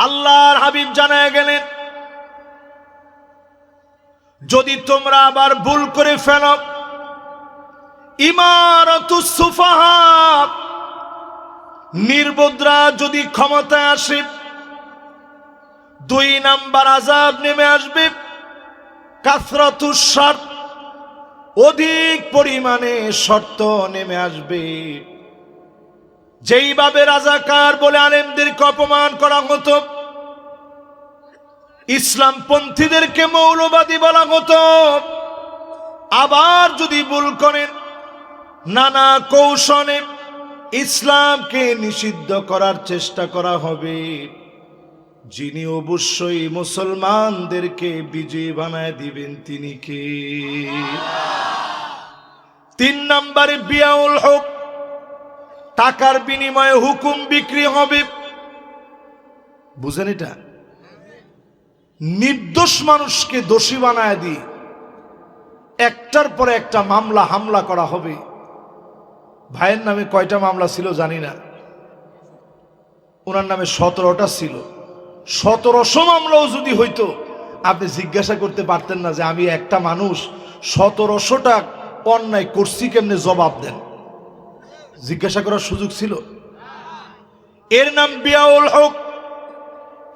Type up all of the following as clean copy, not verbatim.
আল্লাহর হাবিব জানায় গেলেন, যদি তোমরা আবার ভুল করে ফেলো, ইমারাতুস সুফাহা, নির্বোধরা যদি ক্ষমতায় আসে, 2 নাম্বার আযাব নেমে আসবে, কাসরাতুস শর্ত, অধিক পরিমাণে শর্ত নেমে আসবে। যেইভাবে রাজাকার বলে আলেমদেরকে অপমান করা হতো, ইসলামপন্থীদেরকে মৌলবাদী বলা হতো, আবার যদি ভুল করেন নানা কৌশলে ইসলামকে নিষিদ্ধ করার চেষ্টা করা হবে। যিনি অবশ্যই মুসলমানদেরকে বিজয়ী বানায় দিবেন তিনি কে? 3 নম্বরে বিয়াউল হক, টাকার বিনিময়ে হুকুম বিক্রি হবে। বুঝেন এটা? নির্দোষ মানুষকে দোষী বানায় দিয়ে একটার পরে একটা মামলা হামলা করা হবে। ভাইয়ের নামে কয়টা মামলা ছিল জানি না, ওনার নামে 17টা ছিল। 1700 মামলাও যদি হইতো, আপনি জিজ্ঞাসা করতে পারতেন না যে আমি একটা মানুষ 1700টা অন্যায় করছি, কেমনে জবাব দেন? জিজ্ঞাসা করার সুযোগ ছিল? এর নাম বিয়াউল হক।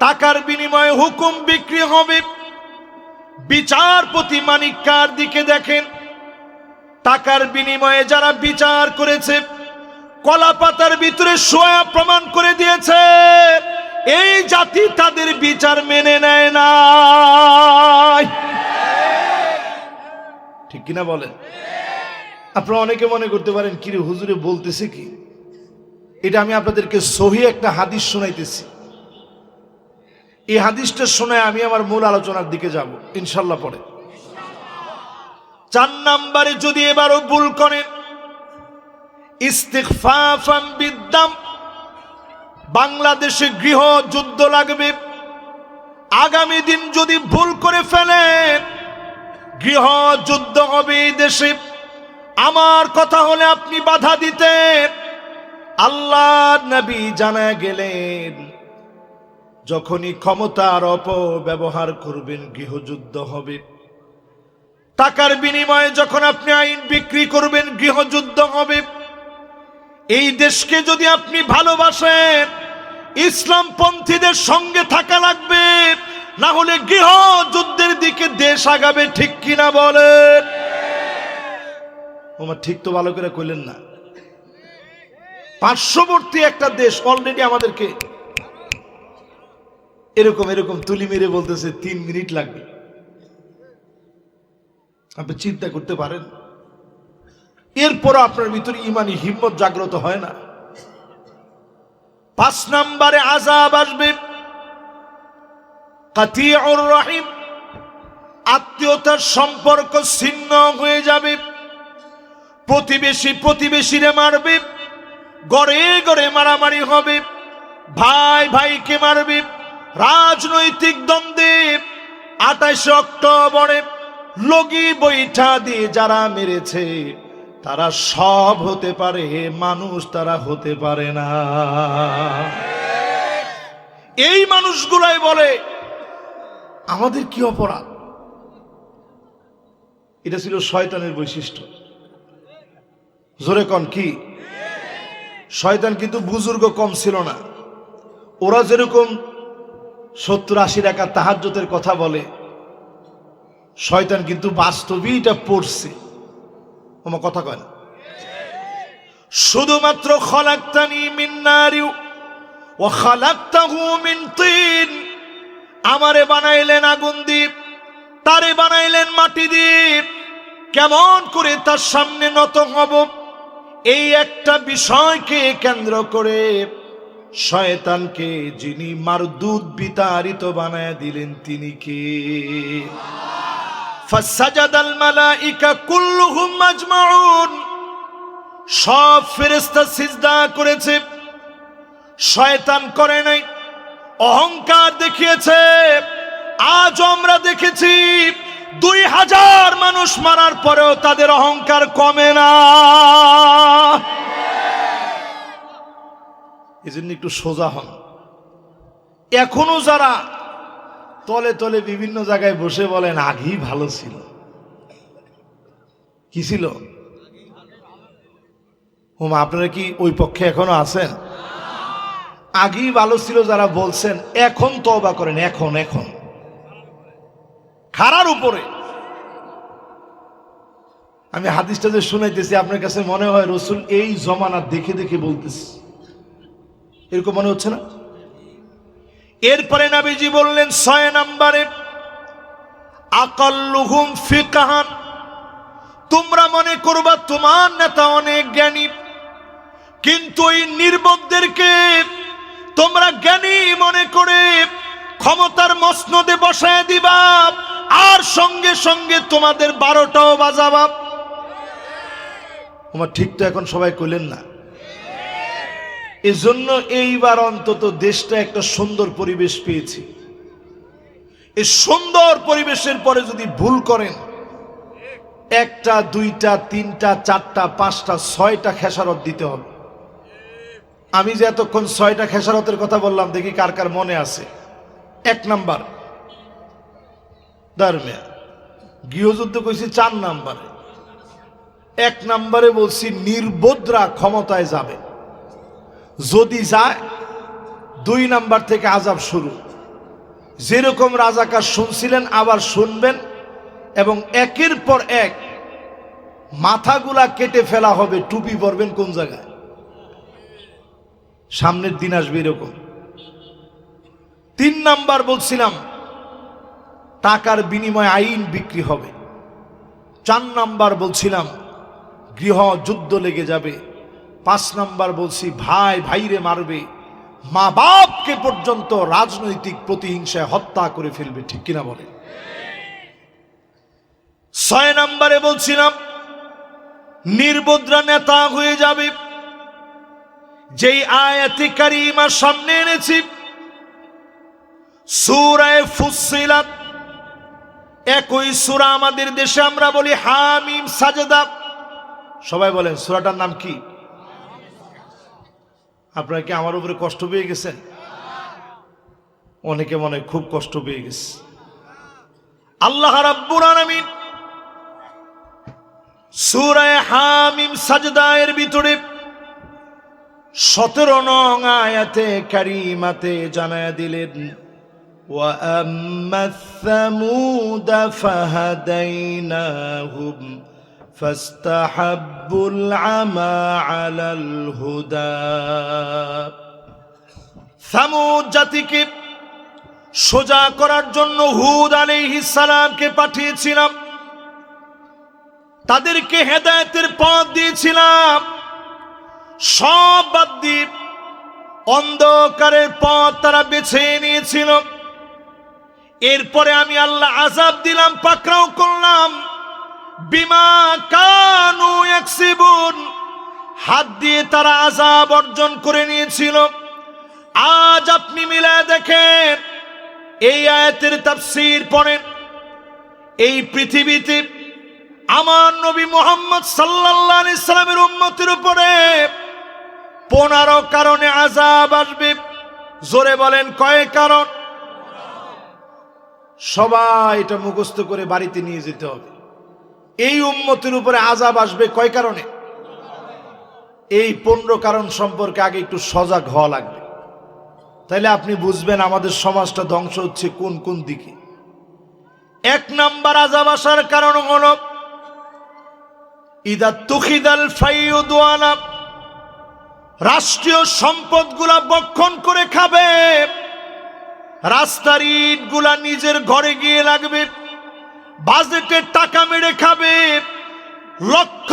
টাকার বিনিময়ে হুকুম বিক্রি হবে। বিচারপতি মানিক কার দিকে দেখেন, টাকার বিনিময়ে যারা বিচার করেছে, কলা পাতার ভিতরে শোয়া প্রমাণ করে দিয়েছে এই জাতি তাদের বিচার মেনে নেয় না। ঠিক কিনা বলেন? আপনারা অনেকে মনে করতে পারেন কিরে হুজুরে বলতেছে কি? এটা আমি আপনাদেরকে সহি একটা হাদিস শোনাইতেছি। এই হাদিসটা শোনায় আমি আমার মূল আলোচনার দিকে যাব ইনশাল্লাহ পরে। 4 নম্বরে যদি এবারও ভুল করেন, ইস্তিগফাফান বিদ্দাম, বাংলাদেশে গৃহ যুদ্ধ লাগবে। আগামী দিন যদি ভুল করে ফেলেন, গৃহ যুদ্ধ হবে এই দেশে। আমার কথা হলে আপনি বাধা দিতেন। আল্লাহর নবী জানায় গেলেন, যখনই ক্ষমতার অপব্যবহার করবেন গৃহযুদ্ধ হবে। টাকার বিনিময়ে যখন আপনি আইন বিক্রি করবেন গৃহযুদ্ধ হবে। এই দেশকে যদি আপনি ভালোবাসেন, ইসলামপন্থীদের সঙ্গে থাকা লাগবে, না হলে গৃহযুদ্ধের দিকে দেশ আগাবে। ঠিক কিনা বলেন? ওমা ঠিক তো ভালো করে কইলেন না। পার্শ্ববর্তী একটা দেশ অলরেডি আমাদেরকে এরকম এরকম তুলি মেরে বলতেছে 3 মিনিট লাগবে। আপনি চিন্তা করতে পারেন? এরপর আপনার ভিতরে ইমানি হিম্মত জাগ্রত হয় না। 5 নম্বরে আযাব আসবে কাতিউর রহিম, আত্মীয়তার সম্পর্ক ছিন্ন হয়ে যাবে। প্রতিবেশী প্রতিবেশীরে মারবে, গড়ে গড়ে মারামারি হবে, ভাই ভাইকে মারবে। রাজনৈতিক দ্বন্দ্বে 28 অক্টোবরে লগি বৈঠা দিয়ে যারা মেরেছে তারা সব হতে পারে, মানুষ তারা হতে পারে না। এই মানুষগুলাই বলে আমাদের কি অপরাধ? এটা ছিল শয়তানের বৈশিষ্ট্য। জোরে কোন কি? শয়তান কিন্তু বুজুর্গ কম ছিল না। ওরা যেরকম 70-80 রাকাত তাহাজ্জুদের কথা বলে, শয়তান কিন্তু বাস্তবেই এটা পড়ছে। আমার কথা কয় না। শুধুমাত্র খলাকতানি মিন নারি ওয়া খালাকতাহু মিন তিন, আমারে বানাইলেন আগুন দিয়ে, তারে বানাইলেন মাটি দিয়ে, কেমন করে তার সামনে নত হব? এই একটা বিষয়কে কেন্দ্র করে শয়তানকে যিনি মারদুদ বিতাড়িত বানায় দিলেন তিনি কে? ফাসাজাদাল মালাইকা কুল্লুহুম আজমাউন, সব ফেরেশতা সিজদা করেছে, শয়তান করে নাই, অহংকার দেখিয়েছে। আজ আমরা দেখেছি 2000 মানুষ মারার পরেও তাদের অহংকার কমে না। এজন্য একটু সোজা হন। এখনো যারা তলে তলে বিভিন্ন জায়গায় বসে বলেন আগেই ভালো ছিল, কি ছিল? আপনারা কি ওই পক্ষে এখনো আছেন? আগেই ভালো ছিল যারা বলছেন, এখন তওবা করেন। এখন এখন খারার উপরে আমি হাদিসটা যে শুনাইতেছি, আপনার কাছে মনে হয় রসুল এই জমানা দেখে দেখে বলতেছে, এরকম মনে হচ্ছে না? এরপরে নবীজি বললেন 6 নম্বরে, আকাল্লুহুম ফিকহান, তোমরা মনে করবা তোমার নেতা অনেক জ্ঞানী, কিন্তু এই নির্বোধদেরকে তোমরা জ্ঞানী মনে করে ক্ষমতার মসনদে বসায় দিবা, আর সঙ্গে সঙ্গে তোমাদের 12টাও বাজাবা। আমার ঠিক তো এখন সবাই কইলেন না? এজন্য এইবার অন্তত দেশটা একটা সুন্দর পরিবেশ পেয়েছে। এই সুন্দর পরিবেশের পরে যদি ভুল করেন, 1টা 2টা 3টা 4টা 5টা 6টা খেসারত দিতে হবে। আমি যে এতক্ষণ 6টা খেসারতের কথা বললাম, দেখি কার কার মনে আছে। 1 নাম্বার ধর্মে গৃহযুদ্ধ কইছি 4 নাম্বারে। 1 নাম্বারে বলছি নির্বোধরা ক্ষমতায় যাবে, যদি যায় 2 নাম্বার থেকে আযাব শুরু। যেরকম রাজাকার শুনছিলেন আবার শুনবেন, এবং একের পর এক মাথাগুলা কেটে ফেলা হবে। টুপি পরবেন কোন জায়গায়? সামনের দিন আসবে এরকম। 3 নাম্বার বলছিলাম টাকার বিনিময়ে আইন বিক্রি হবে। 4 নাম্বার বলছিলাম গৃহ যুদ্ধ লেগে যাবে। 5 নাম্বার বলছি ভাই ভাইরে মারবে, মা বাপকে পর্যন্ত রাজনৈতিক প্রতিহিংসায় হত্যা করে ফেলবে। ঠিক কিনা বলে? 6 নাম্বারে বলছিলাম নির্বোধরা নেতা হয়ে যাবে। যেই আয়াতে কারিমা সামনে এনেছি, সূরা ফুসসিলাত, একই সূরা আমাদের দেশে আমরা বলি হামিম সাজদা। সবাই বলেন সূরাটার নাম কি? আপনারা কি আমার উপরে কষ্ট পেয়ে গেছেন? অনেকে মনে খুব কষ্ট পেয়ে গেছে। আল্লাহ রাব্বুল আলামিন সূরা হামিম সাজদা এর ভিতরে 17 নং আয়াতে কারিমাতে জানায়া দিলেন, ওয়া আম্মাস সামুদা ফাহাদাইনাহুম ফাস্তাহাব্বুল আমা আলাল হুদা। সামুদ জাতিকে সোজা করার জন্য হুদ আলাইহিস সালামকে পাঠিয়েছিলাম, তাদেরকে হেদায়েতের পথ দিয়েছিলাম। সব বাদ দিয়ে অন্ধকারের পথ তারা বেছে নিয়েছিল। এরপরে আমি আল্লাহ আযাব দিলাম, পাকড়াও করলাম। বিমা কানু ইয়াকসিবুন, হাত দিয়ে তারা আযাব অর্জন করে নিয়েছিল। আজ আপনি মিলায় দেখেন, এই আয়াতের তাফসীর পড়েন, এই পৃথিবীতে আমার নবী মুহাম্মদ সাল্লাল্লাহু আলাইহি সাল্লামের উম্মতের উপরে 15 কারণে আযাব আসবে। জোরে বলেন কয় কারণ? সবাই এটা মুখস্থ করে বাড়িতে নিয়ে যেতে হবে। এই উম্মতের উপরে আযাব আসবে কয় কারণে? এই 15 কারণ সম্পর্কে আগে একটু সজাগ হওয়া লাগবে, তাইলে আপনি বুঝবেন আমাদের সমাজটা ধ্বংস হচ্ছে কোন কোন দিকে। 1 নাম্বার আযাব আসার কারণ হলো ইদা তুখিদাল ফাইউদওয়ানা, রাষ্ট্রীয় সম্পদগুলা বক্ষণ করে খাবে। রাস্তার ইটগুলা নিজের ঘরে গিয়ে লাগবে, বাজেটের টাকা মেরে খাবে। লক্ষ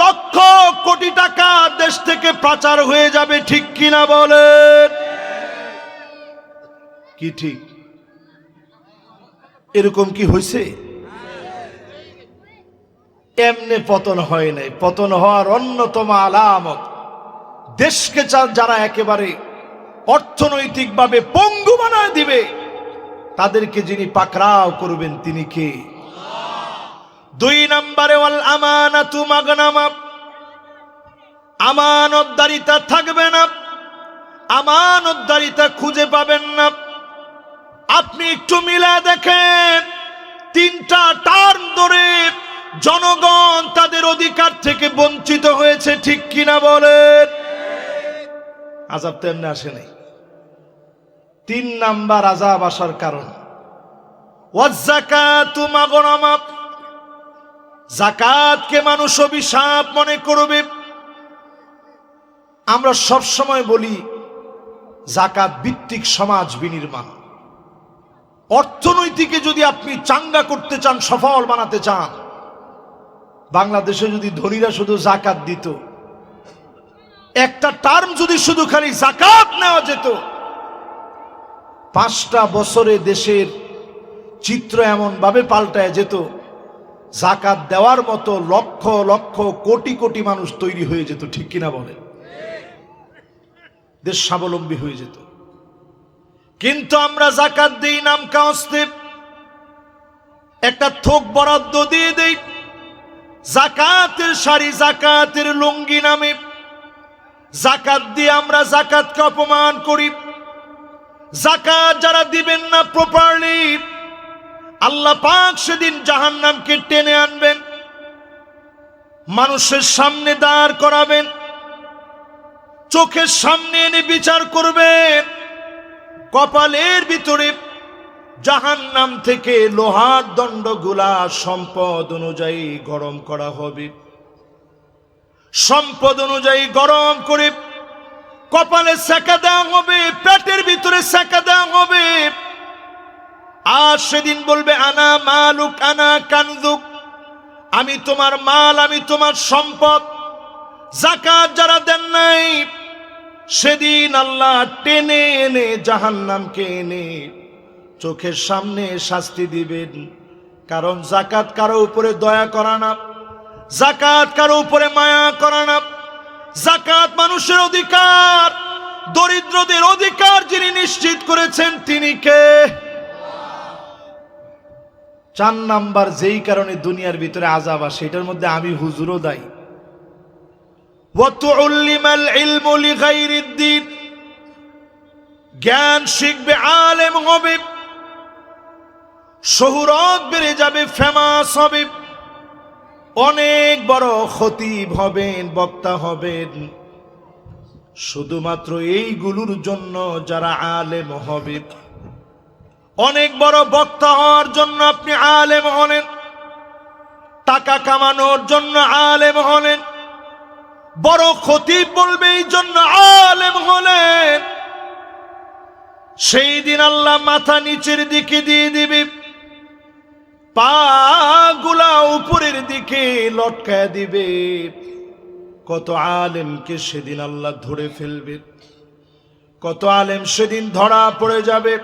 লক্ষ কোটি টাকা দেশ থেকে পাচার হয়ে যাবে। ঠিক কিনা বলেন? কি ঠিক? এরকম কি হয়েছে? এমনি পতন হয় নাই। পতন হওয়ার অন্যতম আলামত, দেশকে যারা একেবারে অর্থনৈতিকভাবে পঙ্গু বানায় দিবে, তাদেরকে যিনি পাকড়াও করবেন তিনি কে? 2 নম্বরে ওয়াল আমানাতু মাগনামা, আমানতদারিতা থাকবে না, আমানতদারিতা খুঁজে পাবেন না। একটু মিলা দেখেন, 3টা টার্ম ধরে জনগণ তাদের অধিকার থেকে বঞ্চিত হয়েছে, ঠিক কিনা বলেন? আযাব তো এমনি আসে নাই। 3 নাম্বার আযাব আসার কারণ ওয়াজ্জাকাতু মাগরামা, যাকাতকে মানুষ অভিশাপ মনে করবে। আমরা সব সময় বলি যাকাত ভিত্তিক সমাজ বিনির্মাণ। অর্থনৈতিকে যদি আপনি চাঙ্গা করতে চান, সফল বানাতে চান, বাংলাদেশে যদি ধনীরা শুধু যাকাত দিত, একটা টার্ম যদি শুধু খালি যাকাত নেওয়া যেত, 5টা বছরে দেশের চিত্র এমন ভাবে পাল্টায় যেত, যাকাত দেওয়ার মতো লক্ষ লক্ষ কোটি কোটি মানুষ তৈরি হয়ে যেত, ঠিক কিনা বলে? দেশ স্বাবলম্বী হয়ে যেত। কিন্তু আমরা যাকাত দেই নাম কাস্তে, একটা থোক বরাদ্দ দিয়ে দেই যাকাতের শাড়ি, যাকাতের লুঙ্গি নামে। যাকাত দিয়ে আমরা যাকাতকে অপমান করি। যাকাত যারা দিবেন না প্রপারলি, আল্লাহ পাক সেদিন জাহান্নামকে টেনে আনবেন, মানুষের সামনে দাঁড় করাবেন, চোখের সামনে এনে বিচার করবেন। কপালের ভিতরে জাহান্নাম থেকে লোহার দণ্ডগুলা সম্পদ অনুযায়ী গরম করা হবে। সম্পদ অনুযায়ী গরম করে কপালে সেকা দেওয়া হবে, পেটের ভিতরে সেকা দেওয়া হবে। আর সেদিন বলবে আনা মালুক আনা কানজুক, আমি তোমার মাল, আমি তোমার সম্পদ। যাকাত যারা দেন নাই, সেদিন আল্লাহ টেনে এনে জাহান্নামকে এনে চোখের সামনে শাস্তি দিবেন। কারণ যাকাত কারো উপরে দয়া করা না, যাকাত কারো উপরে মায়া করা না। যাকাত মানুষের অধিকার, দরিদ্রদের অধিকার যিনি নিশ্চিত করেছেন তিনি কে? 4 নাম্বার যেই কারণে দুনিয়ার ভিতরে আযাব আসে, এটার মধ্যে আমি হুজুরও দায়ী। ওয়াতুল্লিমাল ইলমু লিগাইরিদ দ্বীন, জ্ঞান শিখবে, আলেম হবে, শোহরত বেড়ে যাবে, ফেমাস হবে, অনেক বড় খতিব হবেন, বক্তা হবেন। শুধুমাত্র এইগুলোর জন্য যারা আলেম হবে, অনেক বড় বক্তা হওয়ার জন্য আপনি আলেম হলেন, টাকা কামানোর জন্য আলেম হলেন, বড় খতিব বলবে এই জন্য আলেম হলেন, সেই দিন আল্লাহ মাথা নিচের দিকে দিয়ে দিবে, পা গুলা উপরের দিকে লটকায় দিবে। কত আলেমকে সেদিন আল্লাহ ধরে ফেলবে, কত আলেম সেদিন ধরা পড়ে যাবে,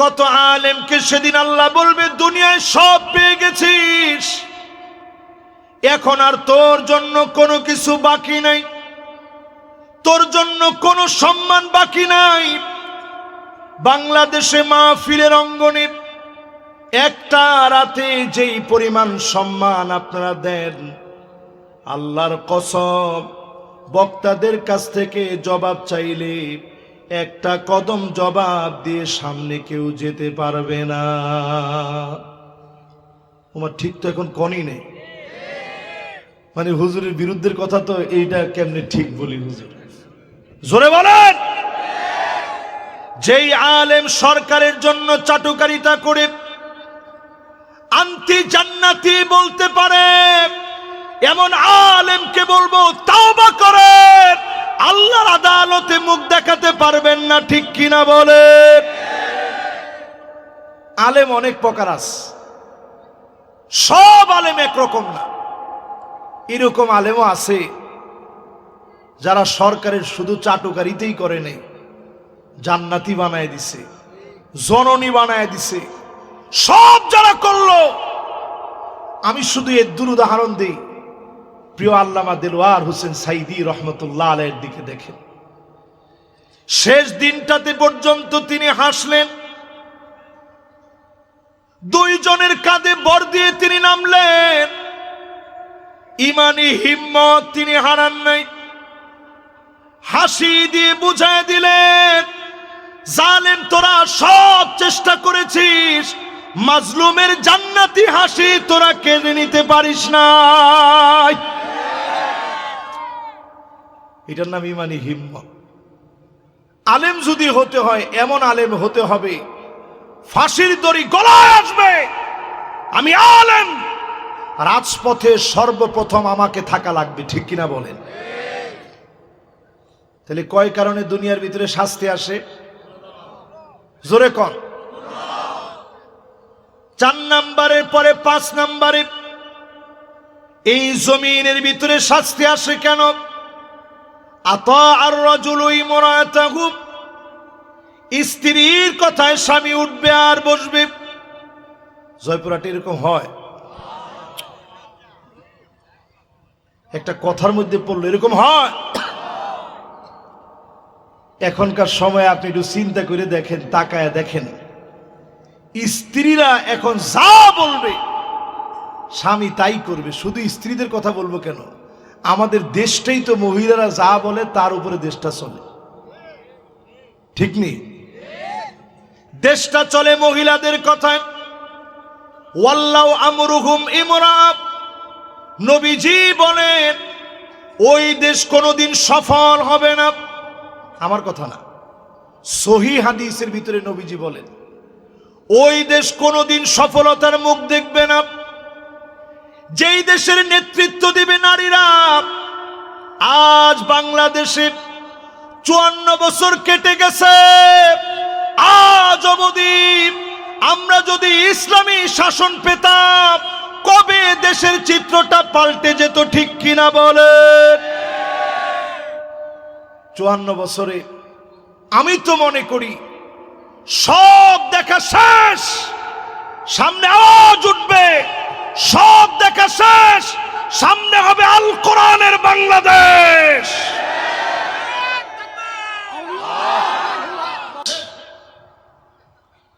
কত আলেমকে সেদিন আল্লাহ বলবে দুনিয়ায় সব পেয়ে গেছিস, এখন আর তোর জন্য কোনো কিছু বাকি নাই, তোর জন্য কোনো সম্মান বাকি নাই। বাংলাদেশে মাহফিলের অঙ্গনে একটা রাতে যেই পরিমাণ সম্মান আপনারা দেন, আল্লাহর কসম, বক্তাদের কাছ থেকে জবাব চাইলে একটা কদম জবাব দিয়ে সামনে কেউ যেতে পারবে না। তোমার ঠিক তো এখন কনই নেই, মানে হুজুরের বিরুদ্ধের কথা তো এইটা কেমনে ঠিক বলি হুজুর, জোরে বলেন। যেই আলেম সরকারের জন্য চাটুকারিতা করে আন্তি জান্নাতি বলতে পারে, এমন আলেমকে বলবো তাওবা করেন, আল্লাহর আদালতে মুখ দেখাতে পারবেন না, ঠিক কিনা বলেন? আলেম অনেক প্রকার আছে, সব আলেম একরকম না। এরকম আলেমও আছে যারা সরকারের শুধু চাটুকারিতেই করে নেই, জান্নাতি বানায় দিছে, জননী বানায় দিছে, সব যারা করলো। আমি শুধু এর উদাহরণ দিই, প্রিয় আল্লামা দেলোয়ার হোসেন সাইদি রহমতুল্লাহ আলাইহির দিকে দেখেন। শেষ দিনটাতে পর্যন্ত তিনি হাসলেন, 2 জনের কাঁধে বর দিয়ে তিনি নামলেন, ইমানি হিম্মত তিনি হারান নাই। হাসি দিয়ে বুঝায় দিলেন, জালেম তোরা সব চেষ্টা চেষ্টা করেছিস, মাজলুমের জান্নাতি হাসি তোরা কেড়ে নিতে পারিস না। এটার নাম ইমানি হিম্মত। আলেম যদি হতে হয়, এমন আলেম হতে হবে ফাঁসির দড়ি গলায় আসবে, আমি আলেম, রাজপথে সর্বপ্রথম আমাকে থাকা লাগবে। ঠিক কিনা বলেন? তাহলে কয় কারণে দুনিয়ার ভিতরে শাস্তি আসে? জোরে কর। 4 নম্বরের পরে 5 নম্বরে এই জমিনের ভিতরে শাস্তি আসে কেন? আতা আর রাজুলু ইমরাতাহু, স্ত্রীর কথায় স্বামী উঠবে আর বসবে। জয়পুরহাটে এরকম হয়, একটা কথার মধ্যে পড়লো, এরকম হয়। এখনকার সময় আপনি একটু চিন্তা করে দেখেন, তাকায় দেখেন, স্ত্রীরা এখন যা বলবে স্বামী তাই করবে। শুধু স্ত্রীদের কথা বলবো কেন, আমাদের দেশটাই তো মহিলারা যা বলে তার উপরে দেশটা চলে। ঠিক নেই? দেশটা চলে মহিলাদের কথায়। ওয়াল্লাহু আমরুহুম ইমরাত, নবীজি বলেন ওই দেশ কোনোদিন সফল হবে না। আমার কথা না, সহিহ হাদিসের ভিতরে নবীজি বলেন ওই দেশ কোনোদিন সফলতার মুখ দেখবে না যেই দেশের নেতৃত্ব দিবে নারীরা। আজ বাংলাদেশে 54 বছর কেটে গেছে, আজ অবধি আমরা যদি ইসলামী শাসন পেতাম, কবে দেশের চিত্রটা পাল্টে যেত। ঠিক কিনা বলেন? 54 বছরে আমি তো মনে করি সব দেখা শেষ, সামনে আওয়াজ উঠবে, সব দেখা শেষ, সামনে হবে আল কোরআনের বাংলাদেশ।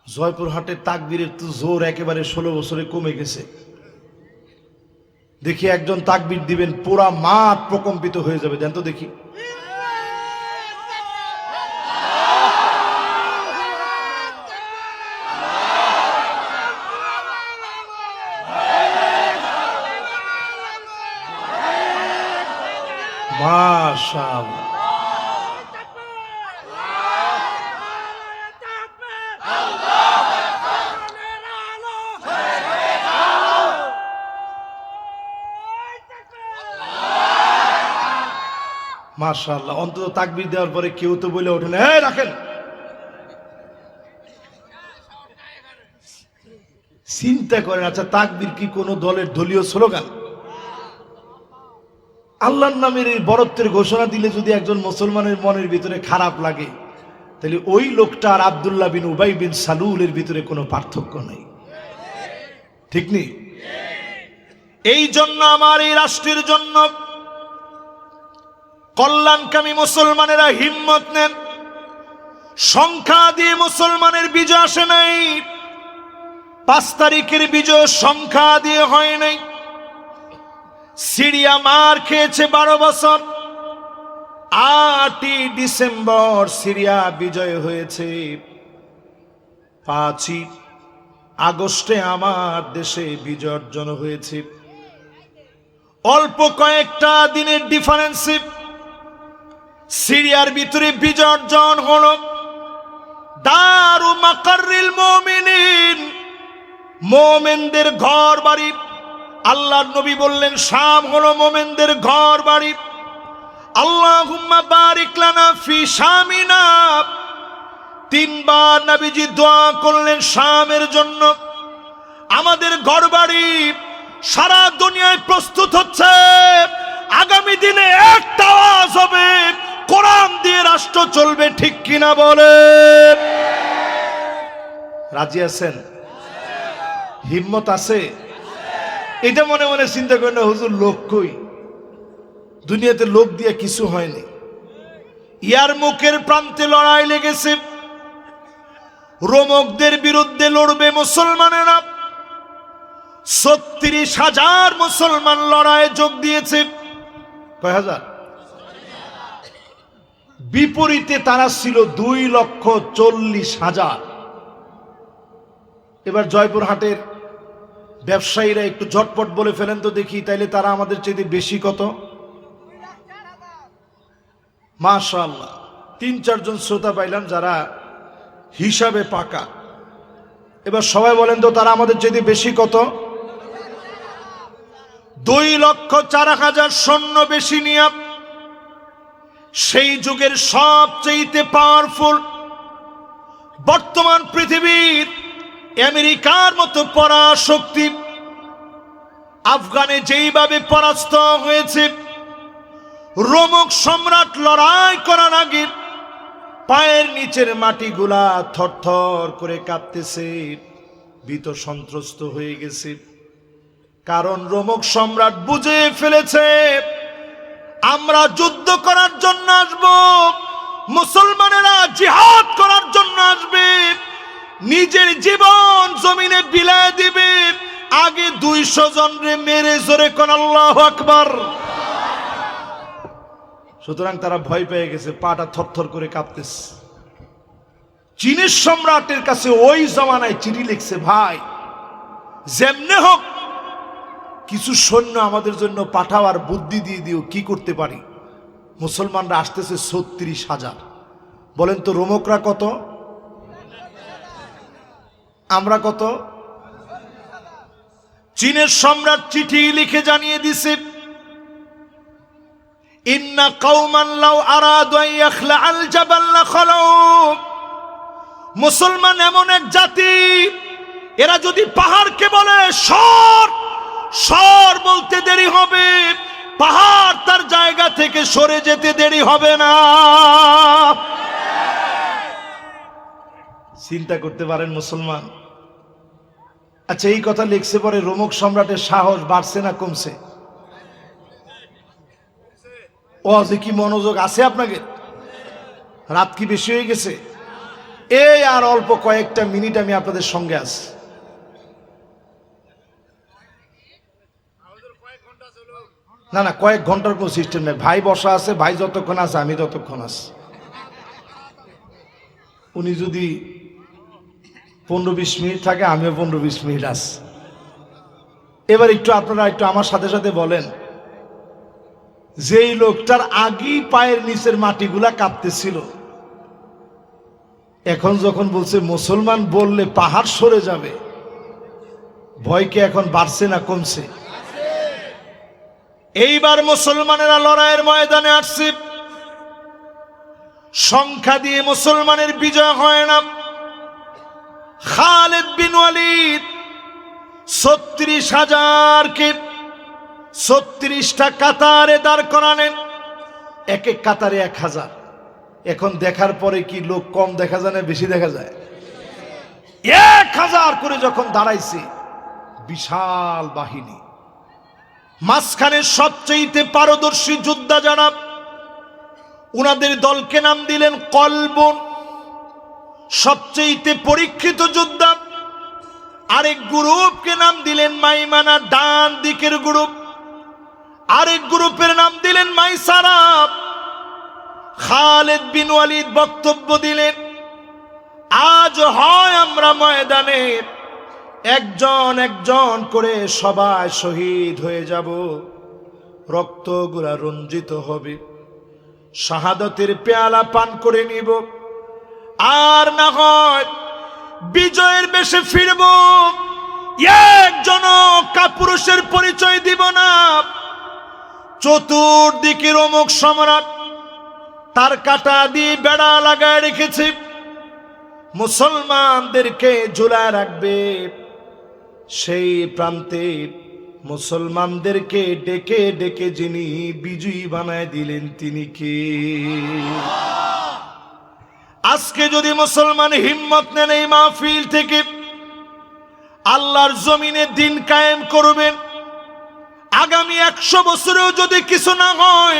জয়পুরহাটের তাকবীরের তো জোর একেবারে 16 বছরে কমে গেছে। দেখি একজন তাকবীর দিবেন, পুরা মাঠ প্রকম্পিত হয়ে যাবে। দেন তো দেখি। মাশাআল্লাহ, মাশাআল্লাহ। অন্তত তাকবীর দেওয়ার পরে কেউ তো বলে ওঠে না, এই রাখেন। চিন্তা করেন, আচ্ছা তাকবীর কি কোনো দলের দলীয় স্লোগান? আল্লাহর নামের এই বরত্বের ঘোষণা দিলে যদি একজন মুসলমানের মনের ভিতরে খারাপ লাগে, তাহলে ওই লোকটা আর আব্দুল্লাহ বিন উবাই বিন সালুলের ভিতরে কোনো পার্থক্য নেই। ঠিক নেই? এই জন্য আমার এই রাষ্ট্রের জন্য কল্যাণকামী মুসলমানেরা হিম্মত নেন। সংখ্যা দিয়ে মুসলমানের বিজয় আসে নাই, 5 তারিখের বিজয় সংখ্যা দিয়ে হয় নাই। সিরিয়া মার খেয়েছে 12 বছর, 8ই ডিসেম্বর সিরিয়া বিজয় হয়েছে। 5ই আগস্টে আমার দেশে বিজয় অর্জন হয়েছে। অল্প কয়েকটা দিনের ডিফারেন্সে সিরিয়ার ভিতরে বিজয় অর্জন হলো। দারু মাকাররিল মুমিনিন, মুমিনদের ঘর বাড়ি। আল্লাহর নবী বললেন শাম হলো মুমিনদের ঘর বাড়ি। আল্লাহুম্মা বারিক লানা ফি শামিনা, 3 বার নবীজি দোয়া করলেন শামের জন্য। আমাদের ঘর বাড়ি সারা দুনিয়ায় প্রস্তুত হচ্ছে। আগামী দিনে একটা আওয়াজ হবে, কোরআন দিয়ে রাষ্ট্র চলবে। ঠিক কিনা বলেন? রাজি আছেন? হিম্মত আছে? এটা মনে মনে চিন্তা করেন না, হুজুর লোক কই? দুনিয়াতে লোক দিয়ে কিছু হয়নি। ইয়ারমুকের প্রান্তে লড়াই লেগেছে, রোমকদের বিরুদ্ধে লড়বে মুসলমানেরা। 36,000 মুসলমান লড়াইয়ে যোগ দিয়েছে। কয় হাজার? বিপরীতে তারা ছিল 2,40,000। এবার জয়পুরহাটের ব্যবসায়ীরা একটু ঝটপট বলে ফেলেন তো দেখি, তাইলে তারা আমাদের চাইতে বেশি কত? মাশাআল্লাহ, ৩-৪ জন শ্রোতা পাইলাম যারা হিসাবে পাকা। এবার সবাই বলেন তো তারা আমাদের চাইতে বেশি কত? 2,04,000 সৈন্য বেশি নিয়ে সেই যুগের সবচেয়ে পাওয়ারফুল বর্তমান পৃথিবীর আমেরিকার মতো পরাশক্তি আফগানে যেইভাবে পরাস্ত হয়েছে, রোমক সম্রাট লড়াই করার আগে পায়ের নিচের মাটিগুলা থরথর করে কাঁপতেছে, ভীত সন্ত্রস্ত হয়ে গেছে। কারণ রোমক সম্রাট বুঝে ফেলেছে আমরা যুদ্ধ করার জন্য আসব, মুসলমানেরা জিহাদ করার জন্য আসবে, নিজের জীবন জমিনে বিলায় দিবে, আগে 200 জনরে মেরে জোরে কোন আল্লাহু আকবার। সুতরাং তারা ভয় পেয়ে গেছে, পাটা থরথর করে কাঁপতেছে। চীনের সম্রাটের কাছে ওই জমানায় চিঠি লিখছে, ভাই যেমনে হোক কিছু সৈন্য আমাদের জন্য পাঠাও, আর বুদ্ধি দিয়ে দিও কি করতে পারি। মুসলমানরা আসতেছে 36,000। বলেন তো রোমকরা কত, আমরা কত? চীনের সম্রাট চিঠি লিখে জানিয়ে দিছে, ইন্না কওমান লাউ আরাদু আন ইয়াখলাআল জাবাল লাখালাউ। মুসলমান এমন এক জাতি, এরা যদি পাহাড়কে বলে সর, সর বলতে দেরি হবে, পাহাড় তার জায়গা থেকে সরে যেতে দেরি হবে না। চিন্তা করতে পারেন মুসলমান। আচ্ছা, এই কথা লিখছে পরে রোমক সম্রাটের সাহস বাড়ছে না কমছে? ও যে কি মনোযোগ আছে আপনাকে, রাত কি বেশি হয়ে গেছে? এই আর অল্প কয়েকটা মিনিট আমি আপনাদের সঙ্গে আছি। না না, কয়েক ঘন্টার কোনো সিস্টেম নেই। ভাই বসা আছে, ভাই যতক্ষণ আছে আমি ততক্ষণ আছি। উনি যদি 15-20 মিনিট থাকে, আমিও 15-20 মিনিট আছি। এবার একটু আপনারা একটু আমার সাথে সাথে বলেন, যেই লোকটার আগেই পায়ের নিচের মাটিগুলা কাঁপতেছিল, এখন যখন বলছে মুসলমান বললে পাহাড় সরে যাবে, ভয় কি এখন বাড়ছে না কমছে? এইবার মুসলমানেরা লড়াইয়ের ময়দানে আসছে। সংখ্যা দিয়ে মুসলমানের বিজয় হয় না। খালিদ বিন ওয়ালিদ 36,000কে 36টা কাতারে দাঁড় করালেন, এক এক কাতারে 1,000। এখন দেখার পরে কি লোক কম দেখা যায় না বেশি দেখা যায়? 1,000 করে যখন দাঁড়াইছে, বিশাল বাহিনী। মাঝখানে সবচেয়ে পারদর্শী যোদ্ধা যারা, উনাদের দলকে নাম দিলেন কলবুন, সবচেয়ে পরীক্ষিত যোদ্ধা। আরেক গ্রুপকে নাম দিলেন মাইমানা, ডান দিকের গ্রুপ। আরেক গ্রুপের নাম দিলেন মাইসারা। খালিদ বিন ওয়ালিদ বক্তব্য দিলেন, আজ হয় আমরা ময়দানে একজন একজন করে সবাই শহীদ হয়ে যাব, রক্তগুলা রঞ্জিত হবে, শাহাদাতের পেয়ালা পান করে নিব, আর না হয় বিজয়ের বেশে ফিরব, একজন কাপুরুষের পরিচয় দিব না। চতুর্দিকে রোমক সম্রাট তার কাটা দিয়ে বেড়া লাগায় রেখেছে, মুসলমানদেরকে ঝুলায় রাখবে। সেই প্রান্তে মুসলমানদেরকে ডেকে ডেকে যিনি বিজয়ী বানায় দিলেন তিনি কে? আজকে যদি মুসলমান হিম্মত নেন এই মাহফিল থেকে আল্লাহর জমিনে দিন কায়েম করবেন, আগামী 100 বছরেও যদি কিছু না হয়,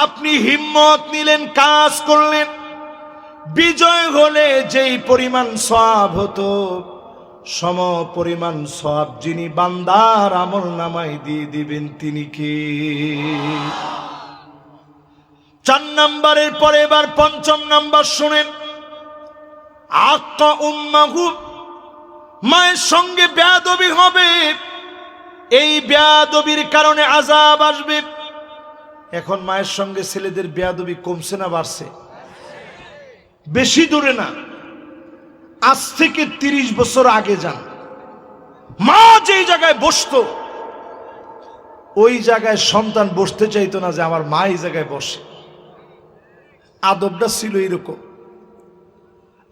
আপনি হিম্মত নিলেন, কাজ করলেন, বিজয় হলে যেই পরিমাণ সওয়াব হতো, সম পরিমাণ সওয়াব যিনি বান্দার আমল নামায় দিয়ে দিবেন তিনি কে? 4 নম্বরের পরে এবার 5ম নাম্বার শুনেন। আক্কা উম্মাহু মায়ের সঙ্গে বেয়াদবি হবে, এই বেয়াদবির কারণে আযাব আসবে। এখন মায়ের সঙ্গে ছেলেদের বেয়াদবি কমছে না বাড়ছে? বেশি দূরে না, আজ থেকে 30 বছর আগে যান, মা যেই জায়গায় বসতো ওই জায়গায় সন্তান বসতে চাইতো না যে আমার মা এই জায়গায় বসে। আদবটা ছিল এরকম।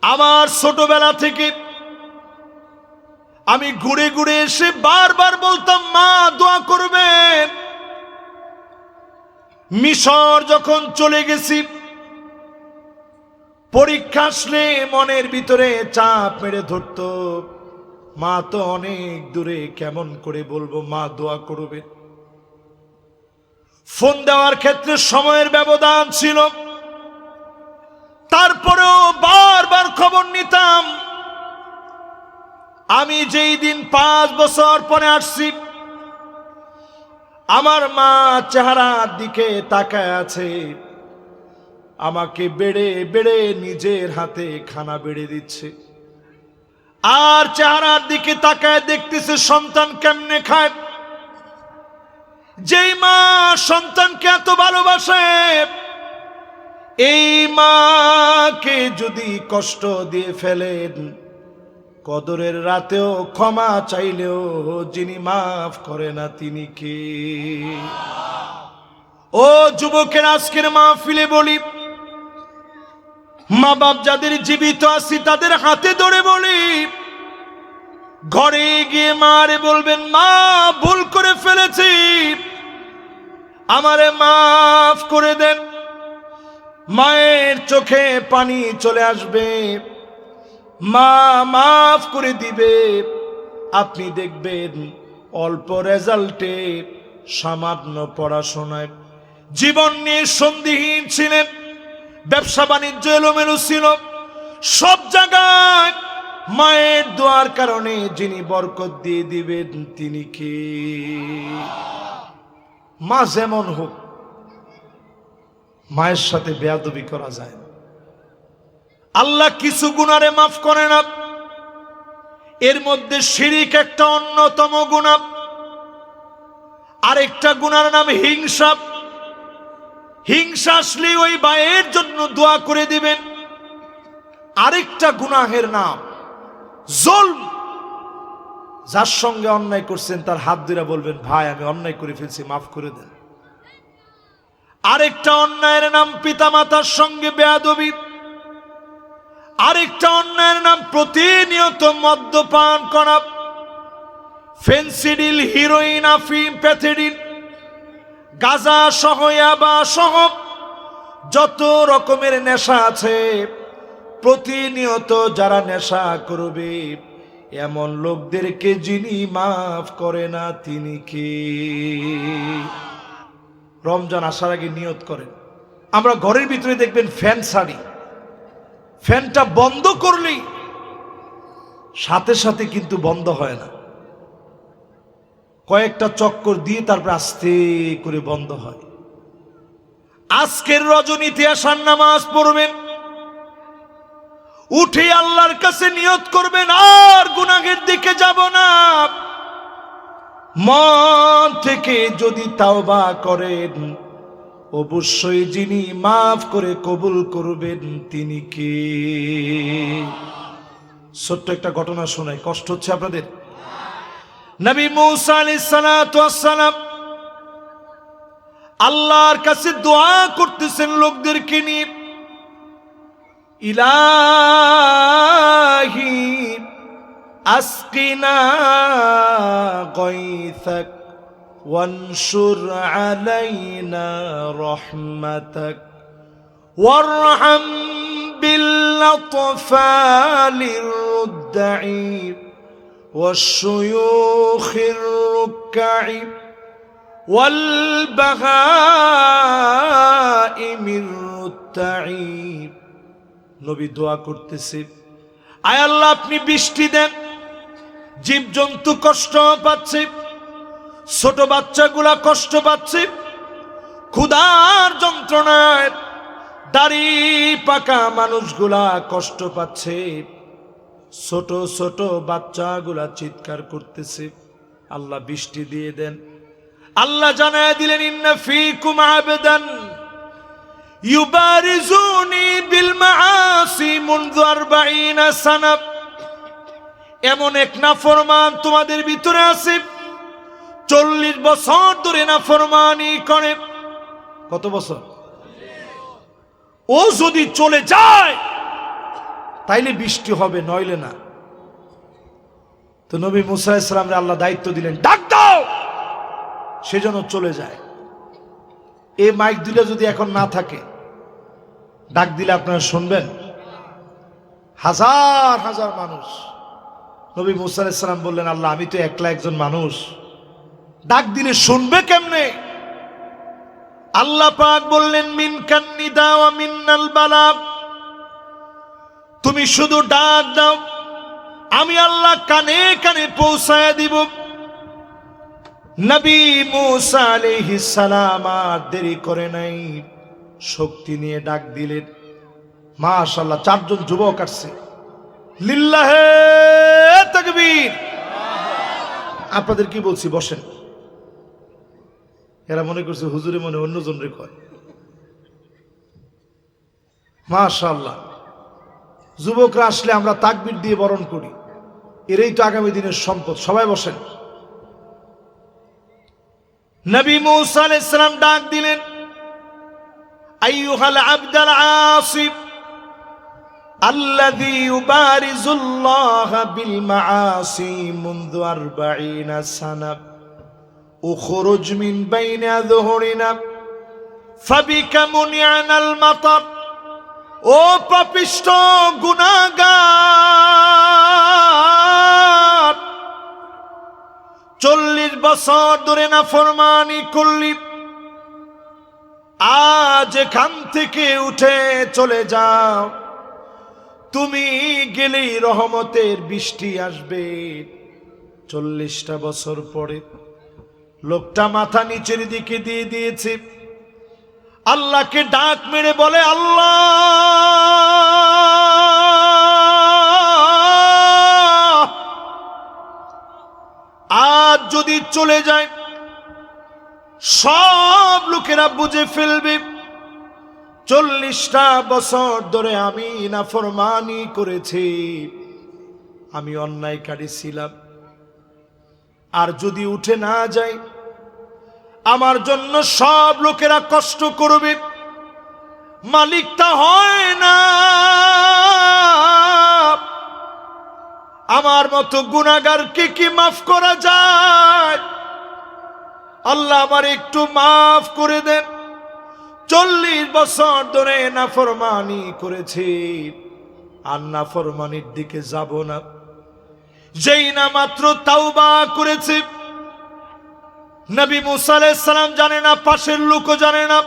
আমার ছোটবেলা থেকে আমি ঘুরে ঘুরে এসে বারবার বলতাম, মা দোয়া করবেন। মিশর যখন চলে গেছি, পরীক্ষা আসলে মনের ভিতরে চাপ মেরে ধরতো, মা তো অনেক দূরে, কেমন করে বলবো মা দোয়া করবে। ফোন দেওয়ার ক্ষেত্রে সময়ের ব্যবধান ছিল, তারপরেও বারবার খবর নিতাম। আমি যেই দিন 5 বছর পরে আসছি, আমার মা চেহারার দিকে তাকায় আছে, আমাকে বেড়ে বেড়ে নিজের হাতে খানা বেড়ে দিচ্ছে, আর চেহারার দিকে তাকায় দেখতেছে সন্তান কেমনে খায়। যেই মা সন্তানকে এত ভালোবাসে, এই মাকে যদি কষ্ট দিয়ে ফেলেন, কদরের রাতেও ক্ষমা চাইলেও যিনি মাফ করে না তিনি কে? ও যুবকের, আজকের মাহফিলে বলি, মা বাপ যাদের জীবিত আছি তাদের হাতে ধরে বলি, ঘরে গিয়ে মারে বলবেন, মা ভুল করে ফেলেছি, আমারে মাফ করে দেন। মায়ের চোখে পানি চলে আসবে, মা মাফ করে দিবে। আপনি দেখবেন অল্প রেজাল্টে, সামান্য পড়াশোনায়, জীবন নিয়ে সন্দিহীন ছিলেন, ব্যবসা বাণিজ্য এলোমেলো ছিল, সব জায়গায় মায়ের দোয়ার কারণে যিনি বরকত দিয়ে দিবেন তিনি কে? মা যেমন হোক, মায়ের সাথে বেয়াদবি করা যায় না। আল্লাহ কিছু গুনারে মাফ করে না, এর মধ্যে শিরিক একটা অন্যতম গুনাহ। আরেকটা গুনার নাম হিংসা। হিংসা আসলে ওই ভাইয়ের জন্য দোয়া করে দিবেন। আরেকটা গুনাহের নাম জুলম। যার সঙ্গে অন্যায় করছেন তার হাত ধরে বলবেন, ভাই আমি অন্যায় করে ফেলছি, মাফ করে দেন। আরেকটা অন্যায়ের নাম পিতামাতার সঙ্গে বেয়াদবি। আরেকটা অন্যায়ের নাম প্রতিনিয়ত মদ্যপান করা, ফেন্সিডিল, হিরোইন, আফিম, প্যাথেডিন, গাঁজা সহ, ইয়াবা সহ যত রকমের নেশা আছে, প্রতিনিয়ত যারা নেশা করবে, এমন লোকদেরকে যিনি মাফ করে না তিনি কে? রমজান আসার আগে নিয়ত করেন। আমরা ঘরের ভিতরে দেখবেন ফ্যান ছাড়ি, ফ্যানটা বন্ধ করলেই সাথে সাথে কিন্তু বন্ধ হয় না, কয়েকটা চক্কর দিয়ে তারপর আস্তে করে বন্ধ হয়। আজকের রজনীতে আসার নামাজ পড়বেন, উঠে আল্লাহর কাছে নিয়ত করবেন আর গুনাহের দিকে যাব না। মন থেকে যদি তাওবা করেন, অবশ্যই যিনি মাফ করে কবুল করবেন তিনি কে? ছোট্ট একটা ঘটনা শোনাই, কষ্ট হচ্ছে আপনাদের? নবী মূসা আলাইহিস সালাতু ওয়াস সালাম আল্লাহর কাছে দোয়া করতেছেন লোকদেরকে নিয়ে, ইলাহি আসকিনা গায়সাক ওয়ানশুর আলাইনা রাহমাতাক ওয়ারহাম বিল-আতফালির রুদ্দাঈ ওয়াশ-শুয়ূখির রুক্কাঈ ওয়াল-বাহাইমির রুত্তাঈ। নবী দোয়া করতেছে, আয় আল্লাহ আপনি বৃষ্টি দেন, জীবজন্তু কষ্ট পাচ্ছে, ছোট বাচ্চাগুলা কষ্ট পাচ্ছে, ক্ষুধার যন্ত্রণায় দাড়ি পাকা মানুষগুলা কষ্ট পাচ্ছে, ছোট ছোট বাচ্চাগুলা চিৎকার করতেছে, আল্লাহ বৃষ্টি দিয়ে দেন। আল্লাহ জানায় দিলেন, ইন্না ফীকুম আবদান ইউবারিজুনি বিল মাআসি মুনযু 40 সানা। এমন এক নাফরমান তোমাদের ভিতরে আছে 40 বছর ধরে নাফরমানি করে। কত বছর? ও যদি চলে যায় তাইলে বৃষ্টি হবে, নইলে না। তো নবী মুসা আলাইহিস সালামকে আল্লাহ দায়িত্ব দিলেন, ডাক দাও, সেজন্য চলে যায়। এই মাইক দিলে যদি এখন না থাকে, ডাক দিলে আপনারা শুনবেন? হাজার হাজার মানুষ। নবী মুসা আলাইহিস সালাম বললেন, আল্লাহ আমি তো একলা একজন মানুষ, ডাক দিলে শুনবে কেমনে? আল্লাহ পাক বললেন, মিনকান নিদা ওয়া মিন্নাল বালাগ, তুমি শুধু ডাক দাও, আমি আল্লাহ কানে কানে পৌঁছায় দিব। নবী মুসা আলাইহিস সালাম আর দেরি করে নাই, শক্তি নিয়ে ডাক দিলেন। মাশাআল্লাহ, 4 জন যুবক আসছে। লিল্লাহে তাকবীর। আপনাদের কি বলছি, বসেন। এরা মনে করছে হুজুরে মনে অন্যজন রে কয়। মাশাআল্লাহ, যুবকরা আসলে আমরা তাকবীর দিয়ে বরণ করি, এরাই তো আগামী দিনের সম্পদ। সবাই বসেন। নবী মুসা আলাইহিস সালাম ডাক দিলেন, আইয়ুহাল আবদাল আসিফ আল্লাযী ইউবারিজুল্লাহ বিল মাআসি মুনযু 40 সানা উখরুজ মিন বাইনা যুহুরিনা ফাবিকা মুনিআনাল মাতার। ও পাপিষ্ঠ গুনাহগার, 40 বছর ধরে নাফরমানি করলি, আজ এখান থেকে উঠে চলে যাও। তুমি গেলেই রহমতের বৃষ্টি আসবে। 40টা বছর পরে লোকটা মাথা নিচের দিকে দিয়ে দিয়েছে, আল্লাহকে ডাক মেরে বলে, আল্লাহ আজ যদি চলে যায় সব লোকেরা বুঝে ফেলবে 40টা বছর ধরে আমি নাফরমানি করেছি, আমি অন্যায়কারী ছিলাম। আর যদি উঠে না যায় আমার জন্য সব লোকেরা কষ্ট করবে, মালিকটা হয় না। আমার মতো গুনাহগারকে কি মাফ করা যায়? আল্লাহ আমার একটু মাফ করে দেন। 40 বছর ধরে নাফরমানি করেছি, আর নাফরমানির দিকে যাব না। যেই না মাত্র তাওবা করেছে, নবী মুসা আলাইহিস সালাম জানে না, পাশের লোকও জানে না,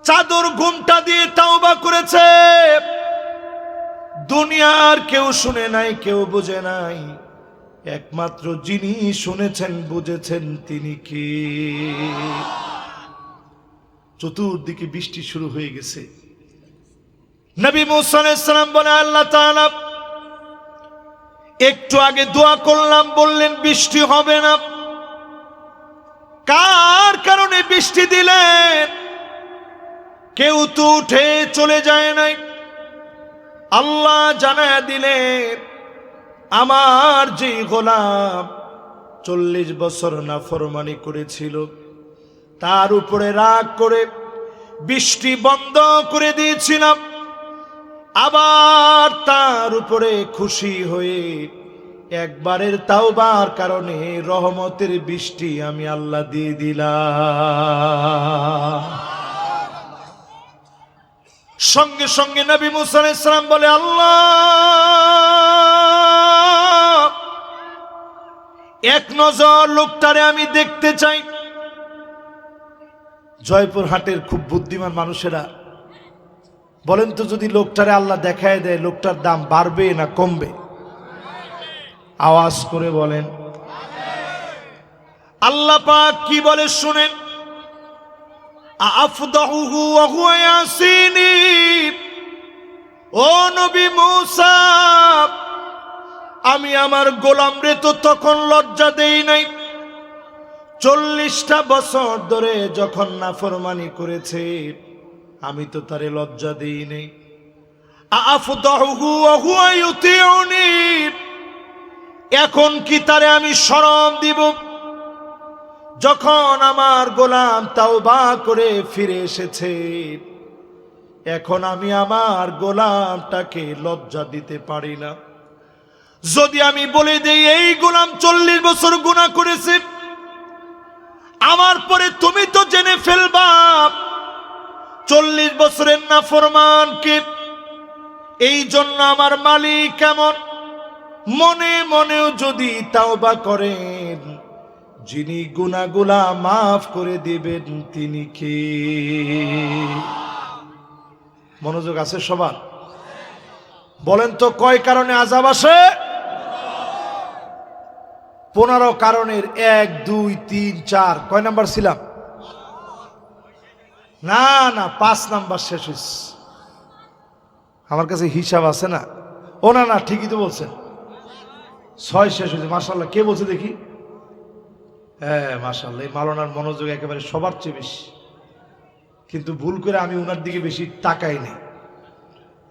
চাদর ঘুমটা দিয়ে তাওবা করেছে। দুনিয়ার কেউ শুনে নাই, কেউ বুঝে নাই, একমাত্র যিনি শুনেছেন বুঝেছেন তিনি কে। চতুর্দিকে বৃষ্টি শুরু হয়ে গেছে। নবী মুসা আলাইহিস সালাম বলে, আল্লাহ তাআলা একটু আগে দোয়া করলাম, বললেন বৃষ্টি হবে না, কার কারণে বৃষ্টি দিলেন? কেউ তো উঠে চলে যায় নাই। আল্লাহ জানায়া দিলেন, আমার যে গোলাম 40 বছর নাফরমানি করেছিল, তার উপরে রাগ করে বৃষ্টি বন্ধ করে দিয়েছিলাম, আবার তার উপরে খুশি হয়ে একবারের তাওবার কারণে রহমতের বৃষ্টি আমি আল্লাহ দিয়ে দিলাম। সঙ্গে সঙ্গে নবী মুসা আলাইহিস সালাম বলে, আল্লাহ এক নজর লোকটারে আমি দেখতে চাই। জয়পুরহাটের খুব বুদ্ধিমান মানুষেরা বলেন তো, যদি লোকটারে আল্লাহ দেখায় দেয়, লোকটার দাম বাড়বে না কমবে? আওয়াজ করে বলেন। আল্লাহ পাক কি বলে শুনেন, আফদাহুহু ওয়া হুয়া ইয়াসিনি। ও ও নবী মূসা, আমি আমার গোলামরে তো তখন লজ্জা দেই নাই, 40টা বছর ধরে যখন নাফরমানি করেছে আমি তো তারে লজ্জা দেই নাই। আফদাহু ওয়া হুয়া ইউতিউনি, এখন কি তারে আমি শরম দিব? যখন আমার গোলাম তাওবা করে ফিরে এসেছে, এখন আমি আমার গোলামটাকে লজ্জা দিতে পারি না। যদি আমি বলে দেই এই গোলাম 40 বছর গুনাহ করেছে, আমার পরে তুমি তো জেনে ফেলবা 40 বছরের নাফরমানকে। এই জন্য আমার মালিক কেমন, মনে মনেও যদি তাওবা করেন, যিনি গুনাহগুলা মাফ করে দিবেন তিনি কে? মনোযোগ আছে সবার? বলেন তো কয় কারণে আযাব আসে? 15 কারণের 1 2 3 4 কয় নাম্বার ছিলাম? না না, 5 নাম্বার শেষ হইছে। আমার কাছে হিসাব আছে না। ও না না, ঠিকই তো বলছেন, 6 শেষ হয়েছে। মাশাআল্লাহ, কে বলছে দেখি? হ্যাঁ মাশাআল্লাহ, এই মাওলানার মনোযোগ একেবারে সবার চেয়ে বেশি। কিন্তু ভুল করে আমি ওনার দিকে বেশি তাকাই নাই।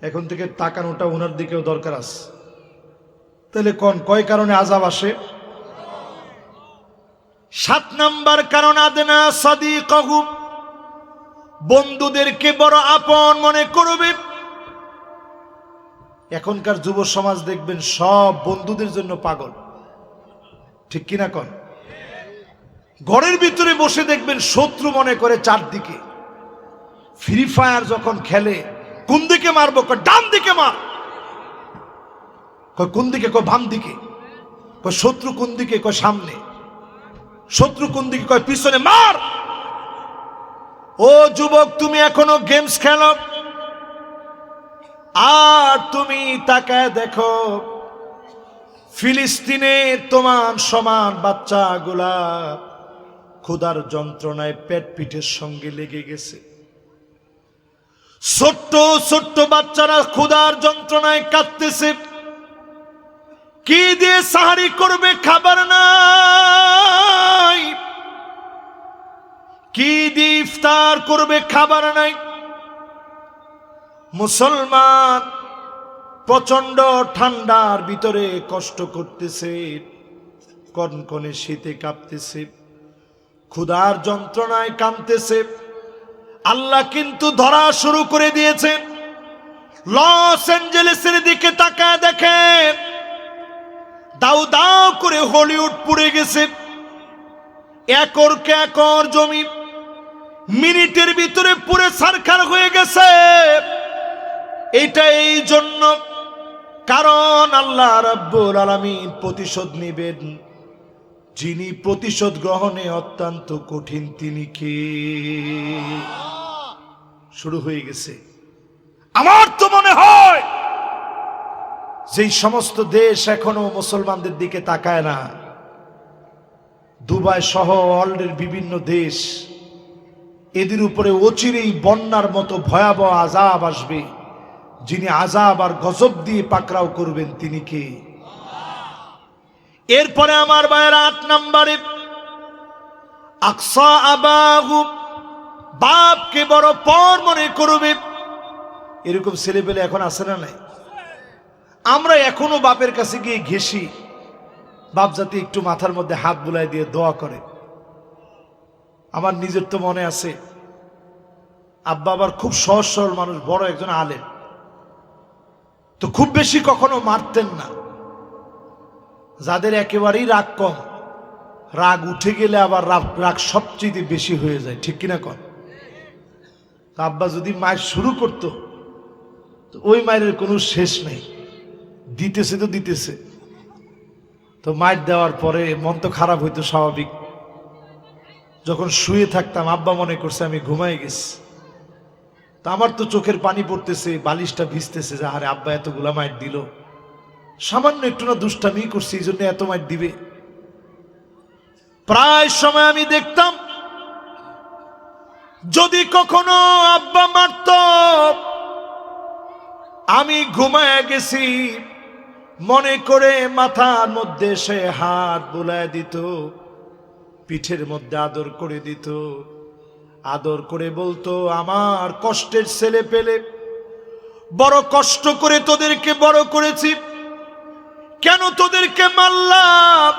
এখন থেকে তাকানোটা ওনার দিকেও দরকার আছে। তাহলে কয় কারণে আযাব আসে? 7 নাম্বার কারণ, আদনা সাদিকাহু, বন্ধুদেরকে বড় আপন মনে করবে। এখনকার যুব সমাজ দেখবেন সব বন্ধুদের জন্য পাগল, ঠিক কিনা কন? ঘরের ভিতরে বসে দেখবেন শত্রু মনে করে চারদিকে। ফ্রি ফায়ার যখন খেলে, কোন দিকে মারবো? কয় ডান দিকে মার। কয় কোন দিকে? কয় বাম দিকে। কয় শত্রু কোন দিকে? কয় সামনে। শত্রু কোন দিকে? কয় পিছনে, মার। ও যুবক, তুমি এখনো গেমস খেলো? আর তুমি তাকায় দেখো, ফিলিস্তিনের তোমার সমান বাচ্চাগুলা ক্ষুধার যন্ত্রণায় পেট পিঠের সঙ্গে লেগে গেছে। ছোট্ট ছোট্ট বাচ্চারা ক্ষুধার যন্ত্রণায় কাঁদতেছে। কি দিয়ে সাহারি করবে? খাবার নাই। কি দিয়ে ইফতার করবে? খাবার নাই। মুসলমান প্রচন্ড ঠান্ডার ভিতরে কষ্ট করতেছে, কনকনে শীতে কাঁপতেছে, ক্ষুধার যন্ত্রণায় কাঁদতেছে। আল্লাহ কিন্তু ধরা শুরু করে দিয়েছেন। লস অ্যাঞ্জেলেসের দিকে তাকায় দেখেন, দাউ দাউ করে হলিউড পুড়ে গেছে। একরকে একর জমি মিনিটের ভিতরে পুরে ছারখার হয়ে গেছে। এটা এই জন্য, কারণ আল্লাহ রাব্বুল আলামিন প্রতিশোধ নেবেন। যিনি প্রতিশোধ গ্রহণে অত্যন্ত কঠিন, তিনি কে? শুরু হয়ে গেছে। আমার তো মনে হয় যেই সমস্ত দেশ এখনো মুসলমানদের দিকে তাকায় না, দুবাই সহ ওয়ার্ল্ডের বিভিন্ন দেশ, এদের উপরে অচিরেই বন্যার মতো ভয়াবহ আযাব আসবে। যিনি আযাব আর গজব দিয়ে পাকড়াও করবেন তিনি কে? এরপরে আমার ভাইয়েরা 8 নম্বরে, আকসা আবাহু, বাপকে বড় পর মনে করবে। এরকম ছেলেপেলে এখন আছে না নাই? আমরা এখনো বাপের কাছে গিয়ে ঘেঁষি, বাপ যাতে একটু মাথার মধ্যে হাত বুলাই দিয়ে দোয়া করে। আমার নিজের তো মনে আছে, আব্বা আবার খুব সহজ সরল মানুষ, বড় একজন আলেম, তো খুব বেশি কখনো মারতেন না। যাদের একেবারেই রাগ কম, রাগ উঠে গেলে আবার রাগ সবচেয়ে বেশি হয়ে যায়, ঠিক কিনা কন? আব্বা যদি মায়ের শুরু করতো, তো ওই মায়ের কোনো শেষ নেই, দিতেছে তো দিতেছে। তো মায়ের দেওয়ার পরে মন তো খারাপ হইতো স্বাভাবিক। যখন শুয়ে থাকতাম, আব্বা মনে করছে আমি ঘুমাই গেছি, তা আমার তো চোখের পানি পড়তেছে, বালিশটা ভিজতেছে, যে আরে আব্বা এতগুলা মায়ের দিল, সামান্য একটু না দুষ্টামি করছি, এই জন্য এত মায়ের দিবে। প্রায় সময় আমি দেখতাম, যদি কখনো আব্বা মারত, আমি ঘুমায় গেছি মনে করে মাথার মধ্যে সে হাত বুলায় দিত, পিঠের মধ্যে আদর করে দিত, আদর করে বলতো, আমার কষ্টের ছেলে পেলে, বড় কষ্ট করে তোদেরকে বড় করেছি, কেন তোদেরকে মারলাম?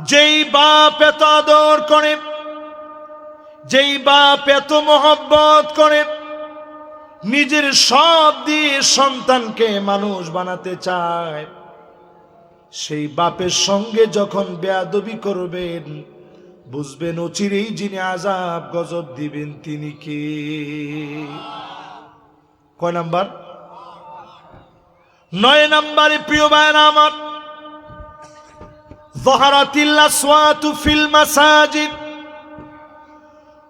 যেই বাপ এত আদর করে, যেই বাপ এত মহব্বত করে, নিজের সব দিয়ে সন্তানকে মানুষ বানাতে চায়, সেই বাপের সঙ্গে যখন বেয়াদবি করবেন, বুঝবেন অচিরেই যিনি আযাব গজব দিবেন তিনি কে। কয় নাম্বার? 9 নম্বরে প্রিয় ভাইরা আমার, যাহারাতিল আসওয়াতু ফিল মাসাজিদ,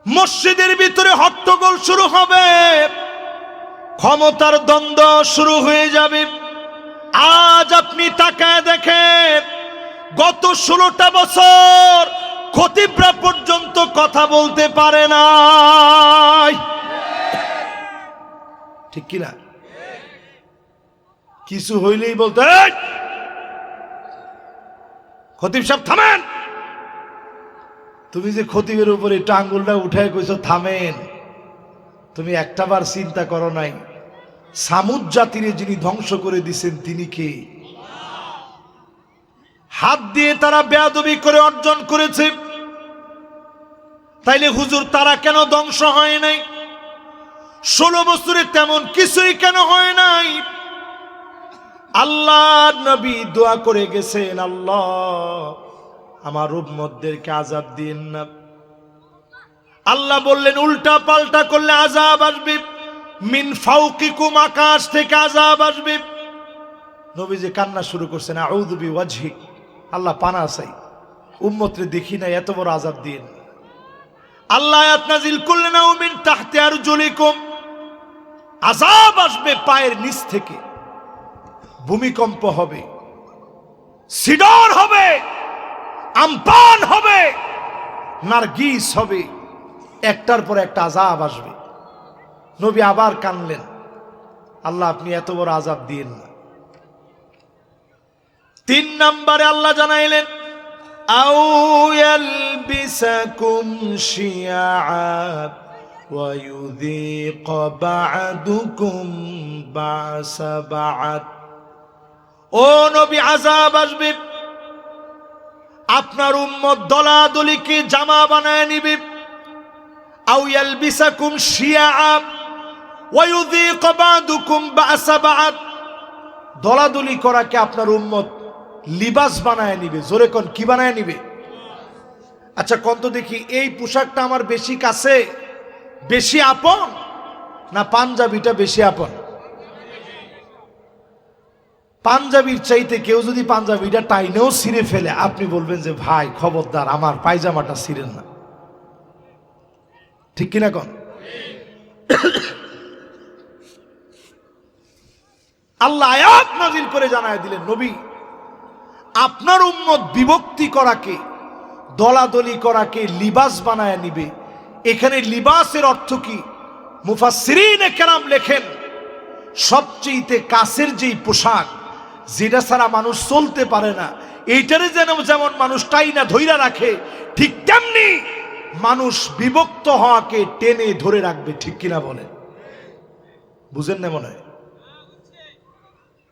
মসজিদের ভিতরে হট্টগোল শুরু হবে, ক্ষমতার দ্বন্দ্ব শুরু হয়ে যাবে। আজ আপনি তাকায় দেখেন, গত 16টা বছর খতিবরা পর্যন্ত কথা বলতে পারে না, ঠিক কিনা? কিছু হইলেই বলতে, খতিব সাহেব থামেন। তুমি যে খতিবের উপরে একটু আঙ্গুলটা উঠায় কইছো থামেন, তুমি একটাবার চিন্তা করো নাই সামুদ জাতিরে যিনি ধ্বংস করে দিছেন তিনি কে? হাত দিয়ে তারা বেয়াদবি করে অর্জন করেছে, তাইলে হুজুর তারা কেন ধ্বংস হয় নাই? 16 বছরে তেমন কিছুই কেন হয় নাই? আল্লাহ নবী দোয়া করে গেছেন, আল্লাহ আমার উম্মতদেরকে আযাব দিন না। আল্লাহ বললেন উল্টা পাল্টা করলে আযাব আসবে, মিন ফাওকিকুম, আকাশ থেকে আযাব আসবে। নবীজি কান্না শুরু করছেন, আউযু বিওয়াজহিক, আল্লাহ পানা চাই, উম্মতরে দেখি না এত বড় আযাব দিন। আল্লাহ আয়াত নাযিল করলেন, আও মিন তাহতি আরজুলিকুম, আযাব আসবে পায়ের নিচ থেকে, ভূমিকম্প হবে, সিডর হবে, আমপান হবে, নারগিস হবে, একটার পর একটা আযাব আসবে। নবী আবার কানলেন, আল্লাহ আপনি এত বড় আযাব দিয়েন না। 3 নম্বরে আল্লাহ জানাইলেন, আও ইয়ালবিসাকুম শিয়াআ ওয়া ইউযীক বা'দুকুম বা'সা বা'দ। ও নবী, আযাব আসবে, আপনার উম্মত দলাদলিকে জামা বানায় নিবে। আও ইয়ালবিসাকুম শিয়াআ ওয়া ইউযীক বা'দুকুম বা'সা বা'দ, দলাদলি করাকে আপনার উম্মত লিবাস বানায় নিবে। জোরে কোন, কি বানায় নিবে? আচ্ছা কোন তো দেখি, এই পোশাকটা আমার বেশি কাছে, বেশি আপন, না পাঞ্জাবিটা বেশি আপন? পাঞ্জাবির চাইতে কেউ যদি পাঞ্জাবিটা টাইনেও ছিঁড়ে ফেলে, আপনি বলবেন যে ভাই খবরদার আমার পায়জামাটা ছিঁড়েন না, ঠিক কিনা কোন? আল্লাহ আয়াত নাযিল করে জানায় দিলেন, নবী আপনার উম্মত বিভক্তি করাকে, দলাদলি করাকে লিবাস বানায় নিবে। এখানে লিবাসের অর্থ কি? মুফাসসিরিনে কেরাম লেখেন, সবচেয়ে কাছের যেই পোশাক, যেটা ছাড়া মানুষ চলতে পারে না, এইটারে যেমন মানুষ টাইনা ধইরা রাখে, ঠিক তেমনি মানুষ বিভক্ত হওয়াকে টেনে ধরে রাখবে, ঠিক কিনা বলেন? বুঝেন না মনে হয়?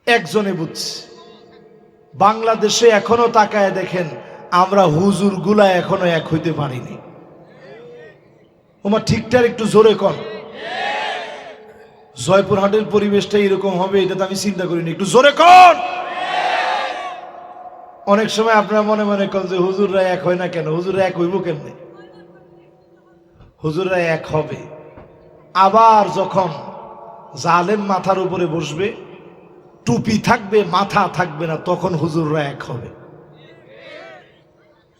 একজনে বুঝছে। বাংলাদেশে এখনো তাকায় দেখেন, আমরা হুজুর গুলা এখনো এক হইতে পারিনি। ওমা ঠিকঠাক একটু জোরে কন। জয়পুরহাটের পরিবেশটা এরকম হবে এটা তো আমি চিন্তা করিনি, একটু জোরে কন। অনেক সময় আপনারা মনে মনে কন যে হুজুররা এক হয় না কেন? হুজুররা এক হইব কেমনে? হুজুররা এক হবে আবার যখন জালেম মাথার উপরে বসবে, টুপি থাকবে মাথা থাকবে না, তখন হুজুররা এক হবে।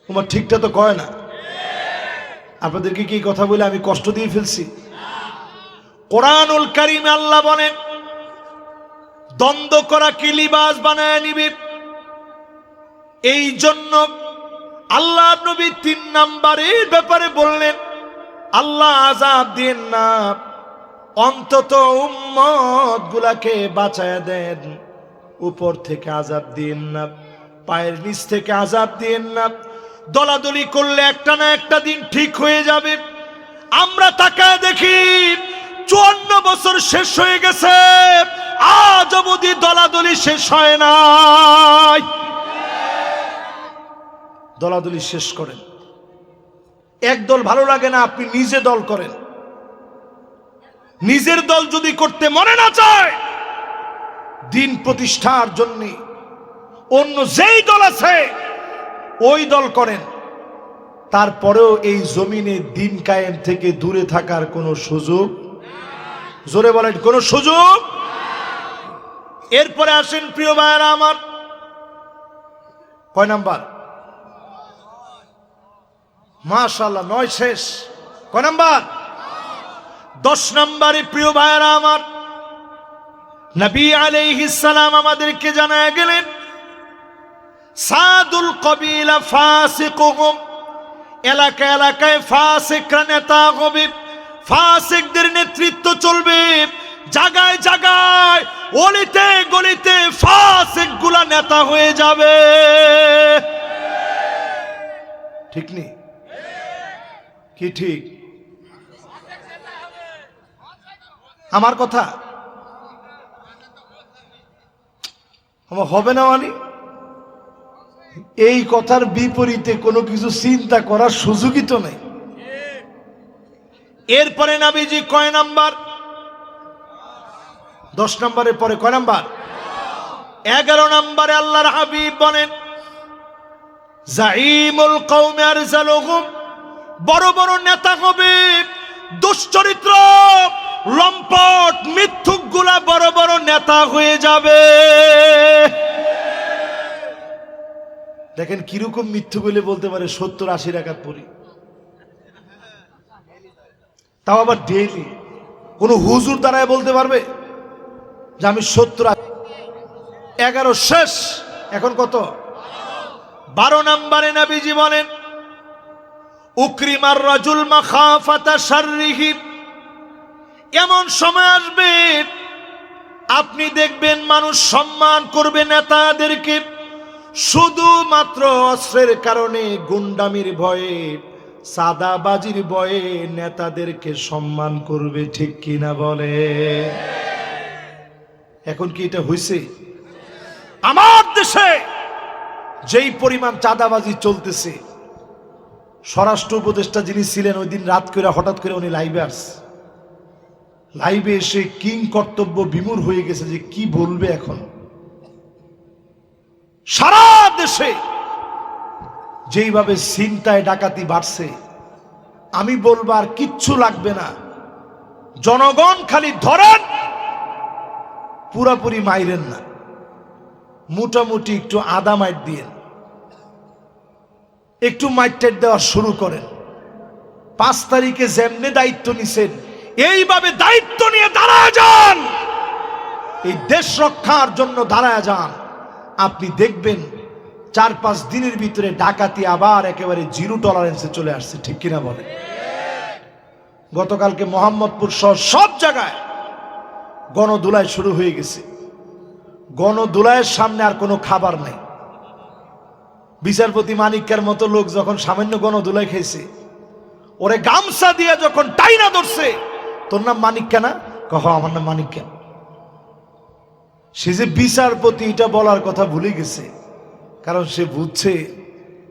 তোমার ঠিকটা তো কয় না। আপনাদেরকে কি কথা বলে আমি কষ্ট দিয়ে ফেলছি? কোরআনুল কারীমে আল্লাহ বলেন, দ্বন্দ্ব করা কি লিবাস বানায় নিবে। এই জন্য আল্লাহ নবী 3 নম্বরের ব্যাপারে বললেন, আল্লাহ আযাব দেন না, অন্তত উম্মত গুলাকে বাঁচায় দেন, উপর থেকে আযাব দিন না, পায়ের নিচ থেকে আযাব দিন না। দলাদলি করলে একটা না একটা দিন ঠিক হয়ে যাবে। আমরা তাকায় দেখি 54 বছর শেষ হয়ে গেছে, আজ অবধি দলাদলি শেষ হয় নাই। দলাদলি শেষ করেন। এক দল ভালো লাগে না, আপনি নিজে দল করেন। নিজের দল যদি করতে মনে না চায়, দিন প্রতিষ্ঠার জন্য অন্য যেই দল আছে ওই দল করেন। তারপরেও এই জমিনে দিন কায়েম থেকে দূরে থাকার কোনো সুযোগ, জোরে বলেন, কোনো সুযোগ। এরপরে আসেন প্রিয় ভাইয়েরা আমার, কয় নাম্বার? মাশাআল্লাহ, 9 শেষ। কয় নাম্বার? 10 নম্বরে প্রিয় ভাইয়েরা আমার, নবী আলাইহিস সালাম আমাদেরকে জানায় গেলেন, সাদুল কবিলা ফাসিকুহুম, এলাকা এলাকায় ফাসিকরা নেতা হবে, ফাসিকদের নেতৃত্ব চলবে। জায়গায় জায়গায়, অলিতে গলিতে ফাসিকগুলা নেতা হয়ে যাবে। ঠিক নেই কি? ঠিক আমার কথা আমার হবে না মানে? এই কথার বিপরীতে কোনো কিছু চিন্তা করার সুযোগই তো নেই। এরপরে নবীজি কয় নাম্বার? 10 নম্বরের পরে কয় নাম্বার? 11 নম্বরে আল্লাহর হাবিব বলেন, জাইমুল কওমি আরজালুহুম, বড় বড় নেতা হবে, দুশ্চরিত্র লম্পট মিথ্যুক গুলা বড় বড় নেতা হয়ে যাবে। দেখেন কিরকম মিথ্যু বলে বলতে পারে 70-80 রাকাত পড়ি, তাও আবার ডেইলি। কোন হুজুর দ্বারায় বলতে পারবে যে আমি 70? 11 শেষ, এখন কত? 12 নম্বরে নবীজি বলেন, উকরিমার রাজুল মাখাফাতা শাররিহি, এমন সময় আসবে আপনি দেখবেন মানুষ সম্মান করবে নেতাদেরকে শুধুমাত্র অস্ত্রের কারণে, গুন্ডামির ভয়ে, সাদাবাজির ভয়ে নেতাদেরকে সম্মান করবে। ঠিক কিনা বলে? এখন কি এটা হইছে? আমার দেশে যেই পরিমাণ চাঁদাবাজি চলতেছে, স্বরাষ্ট্র উপদেষ্টা যিনি ছিলেন ওই দিন রাত করে হঠাৎ করে উনি লাইভে এসে কিং কর্তব্য বিমূঢ় হয়ে গেছে যে কি বলবে এখন। সারা দেশে যেইভাবে ছিনতাই ডাকাতি বাড়ছে, আমি বলবো আর কিচ্ছু লাগবে না, জনগণ খালি ধরেন, পুরাপুরি মাইরেন না, মোটামুটি একটু আদা মাইট দিয়েন, একটু মাইটের দেওয়া শুরু করেন। 5 তারিখে যেমনে দায়িত্ব নিছেন এইভাবে দায়িত্ব নিয়ে দাঁড়ায় যান, এই দেশ রক্ষার জন্য দাঁড়ায় যান। আপনি দেখবেন 4-5 দিনের ভিতরে ডাকাতি আবার একেবারে 0 টলারেন্সে চলে আসছে। ঠিক কিনা বলে? গতকালকে মোহাম্মদপুর সহ সব জায়গায় গণধুলাই শুরু হয়ে গেছে। গণধুলাইয়ের সামনে আর কোনো খাবার নাই। বিচারপতি মানিক্কার মতো লোক যখন সামান্য গণধুলাই খেয়েছে, ওরে গামছা দিয়ে যখন টাইনা ধরছে, তোর নাম মানিক্কা না? কহ আমার নাম মানিক্কা। সে যে বিচারপতি এটা বলার কথা ভুলে গেছে, কারণ সে বুঝছে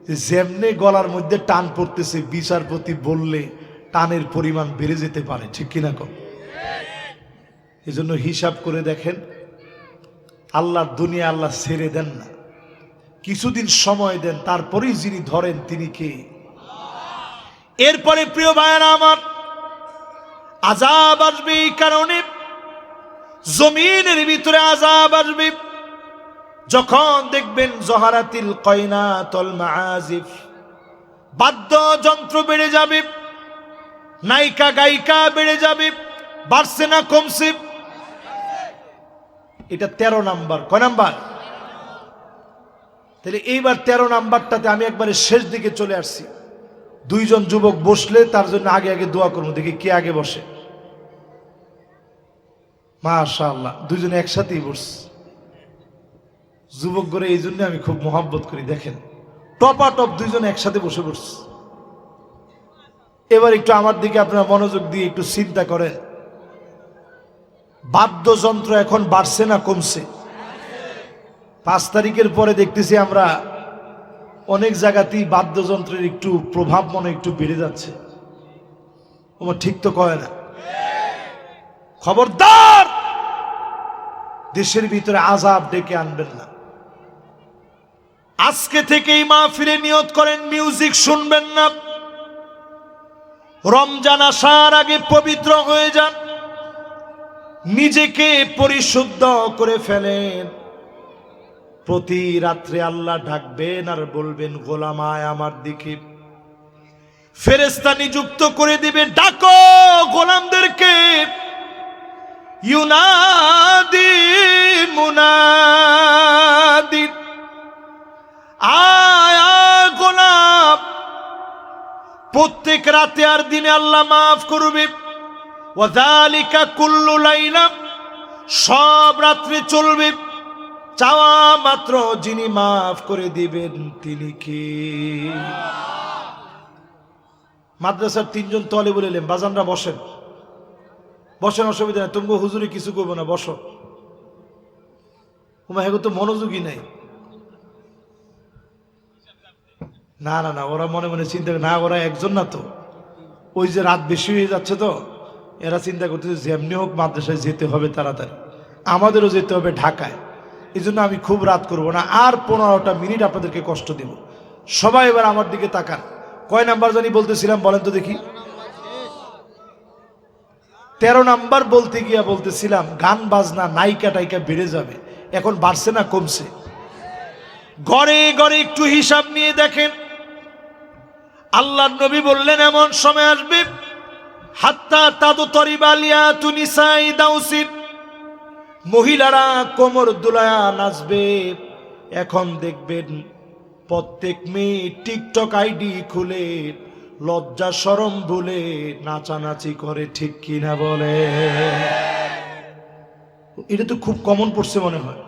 যে যেমনে গলার মধ্যে টান পড়তেছে, বিচারপতি বললে টানের পরিমাণ বেড়ে যেতে পারে। ঠিক কিনা কম? এই জন্য হিসাব করে দেখেন, আল্লাহর দুনিয়া আল্লাহ ছেড়ে দেন না, কিছুদিন সময় দেন, তারপরেই যিনি ধরেন তিনি কে? এরপরে প্রিয় ভাইয়েরা আমার, আযাব আসবে এই কারণে, জমিনের ভিতরে আযাব আসবে যখন দেখবেন জহারাতিল কয়নাতুল মাআজিফ, বাদ্যযন্ত্র বেড়ে যাবে, নায়িকা গায়িকা বেড়ে যাবে। বাড়ছে না কমছে? এটা 13 নাম্বার। কয় নাম্বার? তাহলে এইবার 13 নাম্বারটাতে আমি একবারে শেষ দিকে চলে আসছি। 2 জন যুবক বসলে তার জন্য আগে আগে দোয়া করবো, দেখি কে আগে বসে। মাশাআল্লাহ, দুইজনে একসাথেই বসছে। যুবক করে এই জন্য আমি খুব মোহাব্বত করি। দেখেন, টপাটপ দুইজনে একসাথে বসে পড়ছে। এবার একটু আমার দিকে আপনারা মনোযোগ দিয়ে একটু চিন্তা করেন, বাদ্যযন্ত্র এখন বাড়ছে না কমছে? 5 তারিখের পরে দেখতেছি আমরা অনেক জায়গাতেই বাদ্যযন্ত্রের একটু প্রভাব মনে একটু বেড়ে যাচ্ছে। তোমার ঠিক তো কয় না? খবরদার, দেশের ভিতরে আযাব ডেকে আনবেন না। আজকে থেকেই মাহফিলে নিয়ত করেন মিউজিক শুনবেন না। রমজান আসার আগে পবিত্র হয়ে যান, নিজেকে পরিশুদ্ধ করে ফেলেন। প্রতি রাত্রে আল্লাহ ডাকবেন আর বলবেন, গোলাম আয় আমার দিকে। ফেরেশতা নিযুক্ত করে দিবে, ডাকো গোলামদেরকে। ইউনাদি মুনাদি, আয় আয় গোলাম। প্রত্যেক রাতে আর দিনে আল্লাহ মাফ করবে। ওয়াযালিকা কুল্লু লাইলা, সব রাত্রে চলবে। চাওয়া মাত্র যিনি মাফ করে দিবেন তিনি কে? মাদ্রাসার 3 জন তলেবুল ইলম, বাজানরা বসেন, বসেন, অসুবিধা নেই। তুমি হুজুরে কিছু করবো না, বসো। তোমার তো মনোযোগী নাই। না না না, ওরা মনে মনে চিন্তা করে, না ওরা একজন না তো, ওই যে রাত বেশি হয়ে যাচ্ছে তো এরা চিন্তা করতেছে যেমনি হোক মাদ্রাসায় যেতে হবে তাড়াতাড়ি, আমাদেরও যেতে হবে ঢাকায়। এই জন্য আমি খুব রাত করব না, আর 15টা মিনিট আপনাদেরকে কষ্ট দিব। সবাই এবার আমার দিকে তাকান। কয় নাম্বার জানি বলতেছিলাম বলেন তো দেখি? 13 নাম্বার বলতে গিয়া বলতেছিলাম গান বাজনা নায়িকা টাইকা বেড়ে যাবে। এখন বাড়ছে না কমছে? ঘরে ঘরে একটু হিসাব নিয়ে দেখেন। আল্লাহর নবী বললেন এমন সময় আসবে, হাত্তা তাদতরিবালিয়া তুনিসাই দাউসিন, মহিলারা কোমর দুলায়া নাচবে। এখন দেখবেন প্রত্যেক মেয়ে টিকটক আইডি খুলে লজ্জা শরম ভুলে নাচানাচি করে, ঠিক কিনা বলে? এটা তো খুব কমন পড়ছে মনে হয়।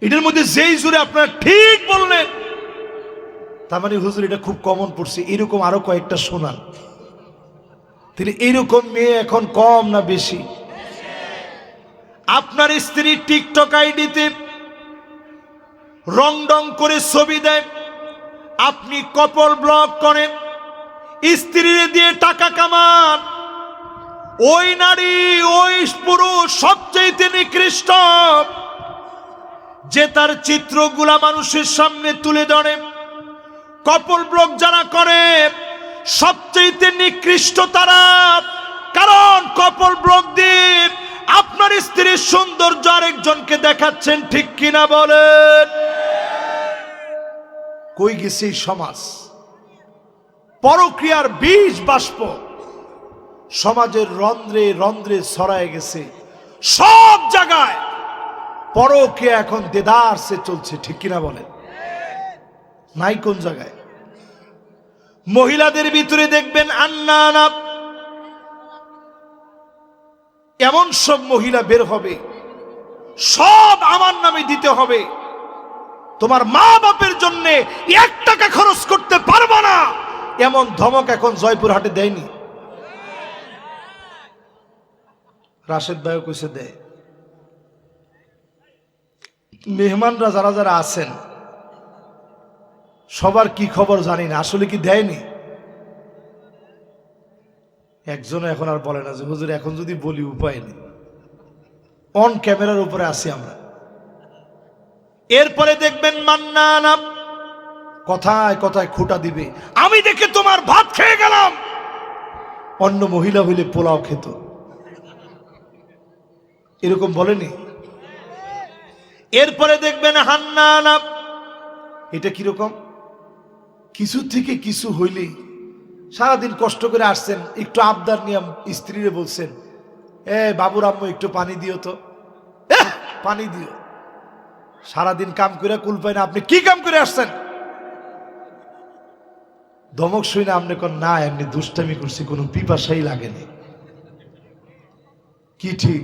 এটার মধ্যে যেই জুড়ে আপনারা ঠিক বললেন, তার মানে হুজুর এটা খুব কমন পড়ছে। এরকম আরো কয়েকটা শোনান। তাহলে এইরকম মেয়ে এখন কম না বেশি? আপনার স্ত্রী টিকটক আইডিতে রং ডং করে ছবি দেয়, আপনি কপল ব্লক করেন, স্ত্রী দিয়ে টাকা কামান। ওই নারী ওই পুরুষ সবচেয়ে নিকৃষ্ট যে তার চিত্রগুলা মানুষের সামনে তুলে ধরে। কপল ব্লক যারা করে সবচেয়ে নিকৃষ্ট তারা, কারণ কপল ব্লক দিয়ে আপনার স্ত্রীর সৌন্দর্য আরেকজনকে দেখাচ্ছেন, ঠিক কিনা বলেন? কই গেছে সমাজ? পরক্রিয়ার বীজ বাষ্প সমাজের রন্ধ্রে রন্ধ্রে ছড়ায় গেছে। সব জায়গায় পরক্রিয়া এখন দেদারসে চলছে, ঠিক কিনা বলেন? নাই কোন জায়গায়? মহিলাদের ভিতরে দেখবেন আন্নানা, এমন সব মহিলা বের হবে, সব আমার নামে দিতে হবে, তোমার মা বাপের জন্য 1 টাকা খরচ করতে পারবো না, এমন ধমক এখন জয়পুরহাটে দেয়নি? রাশেদ ভাইও কইছে দেয়। মেহমানরা যারা যারা আছেন সবার কি খবর জানি না, আসলে কি দেয়নি? একজনও এখন আর বলে না যে হুজুর এখন যদি বলি উপায় নেই, অন ক্যামেরার উপরে আছি আমরা। এরপরে দেখবেন মান্নানা কথায় কথায় খুঁটা দিবে, আমি দেখে তোমার ভাত খেয়ে গেলাম। অন্য মহিলা হইলে পোলাও খেত, এরকম বলেনি? এরপরে দেখবেন হান্নানা, এটা কিরকম? কিছু থেকে কিছু হইলেই, সারাদিন কষ্ট করে আসছেন, একটু আবদার নিয়ে স্ত্রীরে বলছেন, বাবুর আম্মু একটু পানি দিও তো, পানি দিও। সারাদিন কাম করে কুল পায় না, আপনি কি কাম করে আসছেন? ধমক শুই না আপনি কোন না, এমনি দুষ্টামি করছি, কোনো পিপাসাই লাগেনি। কি ঠিক?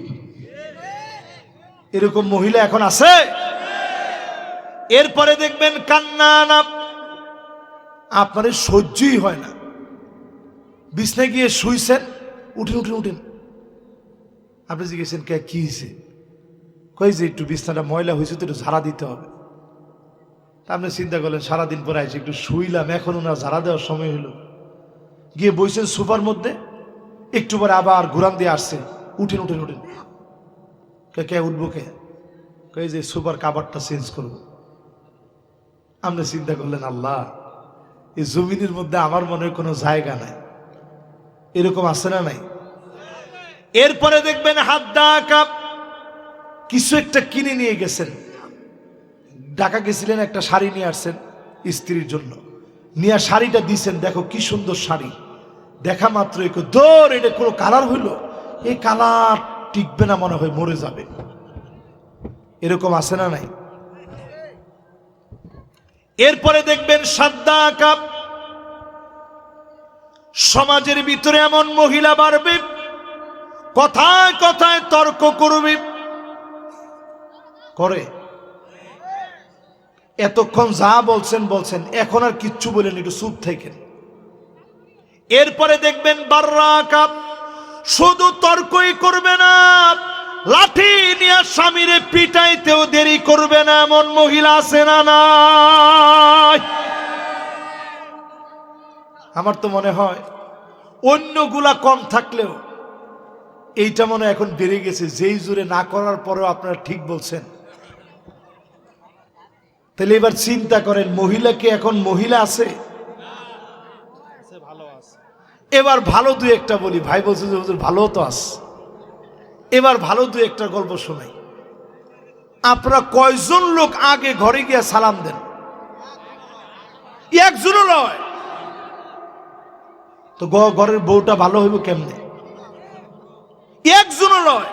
এরকম মহিলা এখন আছে? এরপরে দেখবেন কান্না না, আপনার সহ্যই হয় না। বিছনায় গিয়ে শুইছেন, উঠেন উঠেন উঠেন। আপনি জিজ্ঞেসেন কে, কি হয়েছে? কই যে একটু বিছনাটা ময়লা হয়েছে তো একটু ঝাড়া দিতে হবে। আপনি চিন্তা করলেন সারাদিন পরে আইসে একটু শুইলাম, এখন ওনার ঝাড়া দেওয়ার সময় হলো। গিয়ে বইছেন সোফার মধ্যে, একটু পরে আবার ঘুরান দিয়ে আসছে, উঠেন উঠেন উঠেন। কে উঠবো? কে? কই যে সোফার কাভারটা চেঞ্জ করবো। আপনি চিন্তা করলেন আল্লাহ, এই জমিনের মধ্যে আমার মনে হয় কোনো জায়গা নাই। এরকম আছে না নাই? এরপরে দেখবেন হাত ডাকা, কিছু একটা কিনে নিয়ে গেছেন, ঢাকা গেছিলেন, একটা শাড়ি নিয়ে আসছেন স্ত্রীর জন্য, নিয়ে শাড়িটা দিছেন, দেখো কি সুন্দর শাড়ি, দেখা মাত্র দৌড়, এটা কোনো কালার হইল, এই কালার টিকবে না, মনে হয় মরে যাবে। এরকম আছে না নাই? এরপরে দেখবেন সাদ্দা কাপ, সমাজের ভিতরে এমন মহিলা বাড়বে, কথায় কথায় তর্ক করবে, করে এতক্ষণ যা বলছেন বলছেন, এখন আর কিচ্ছু বলেন, একটু চুপ থাকেন। এরপরে দেখবেন বাররা কাপ, শুধু তর্কই করবে না, লাঠি নিয়ে স্বামীরে পিটাইতেও দেরি করবে না, এমন মহিলা আছে না নাই? আমার তো মনে হয় অন্যগুলা কম থাকলেও এইটা মনে হয় এখন বেড়ে গেছে। যেই জোরে না করার পরেও আপনারা ঠিক বলছেন। তাহলে এবার চিন্তা করেন, মহিলা কি এখন মহিলা আছে? এবার ভালো দুই একটা বলি। ভাই বলছে যে হুজুর ভালো তো আছে, এবার ভালো দুই একটা গল্প শোনাই। আপনারা কয়জন লোক আগে ঘরে গিয়ে সালাম দেন? একজনও নয় তো ঘরের বউটা ভালো হইব কেমনে? একজনও নয়।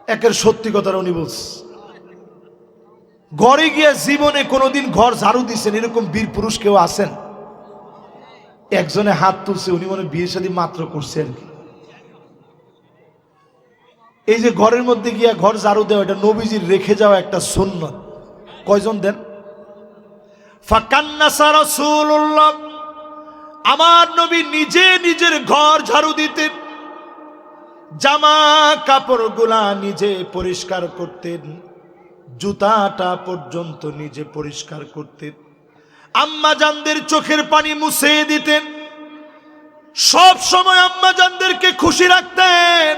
একের সত্যি কথাটা উনি বলছে, ঘরে গিয়ে জীবনে কোনোদিন ঘর ঝাড়ু দিচ্ছেন এরকম বীর পুরুষ কেউ আছেন? একজনে হাত তুলছে, উনি মনে বিয়ে শাদী মাত্র করছে আর কি। এই যে ঘরের মধ্যে গিয়া ঘর ঝাড়ু দেওয়া, এটা নবীজির রেখে যাওয়া একটা সুন্নত। কয়জন দেন? ফাকান্নাসা রাসূলুল্লাহ, আমার নবী নিজে নিজের ঘর ঝাড়ু দিতেন, জামা কাপড়গুলা নিজে পরিষ্কার করতেন, জুতাটা পর্যন্ত নিজে পরিষ্কার করতেন, আম্মা জানদের চোখের পানি মুছে দিতেন, সব সময় আম্মা জানদেরকে খুশি রাখতেন,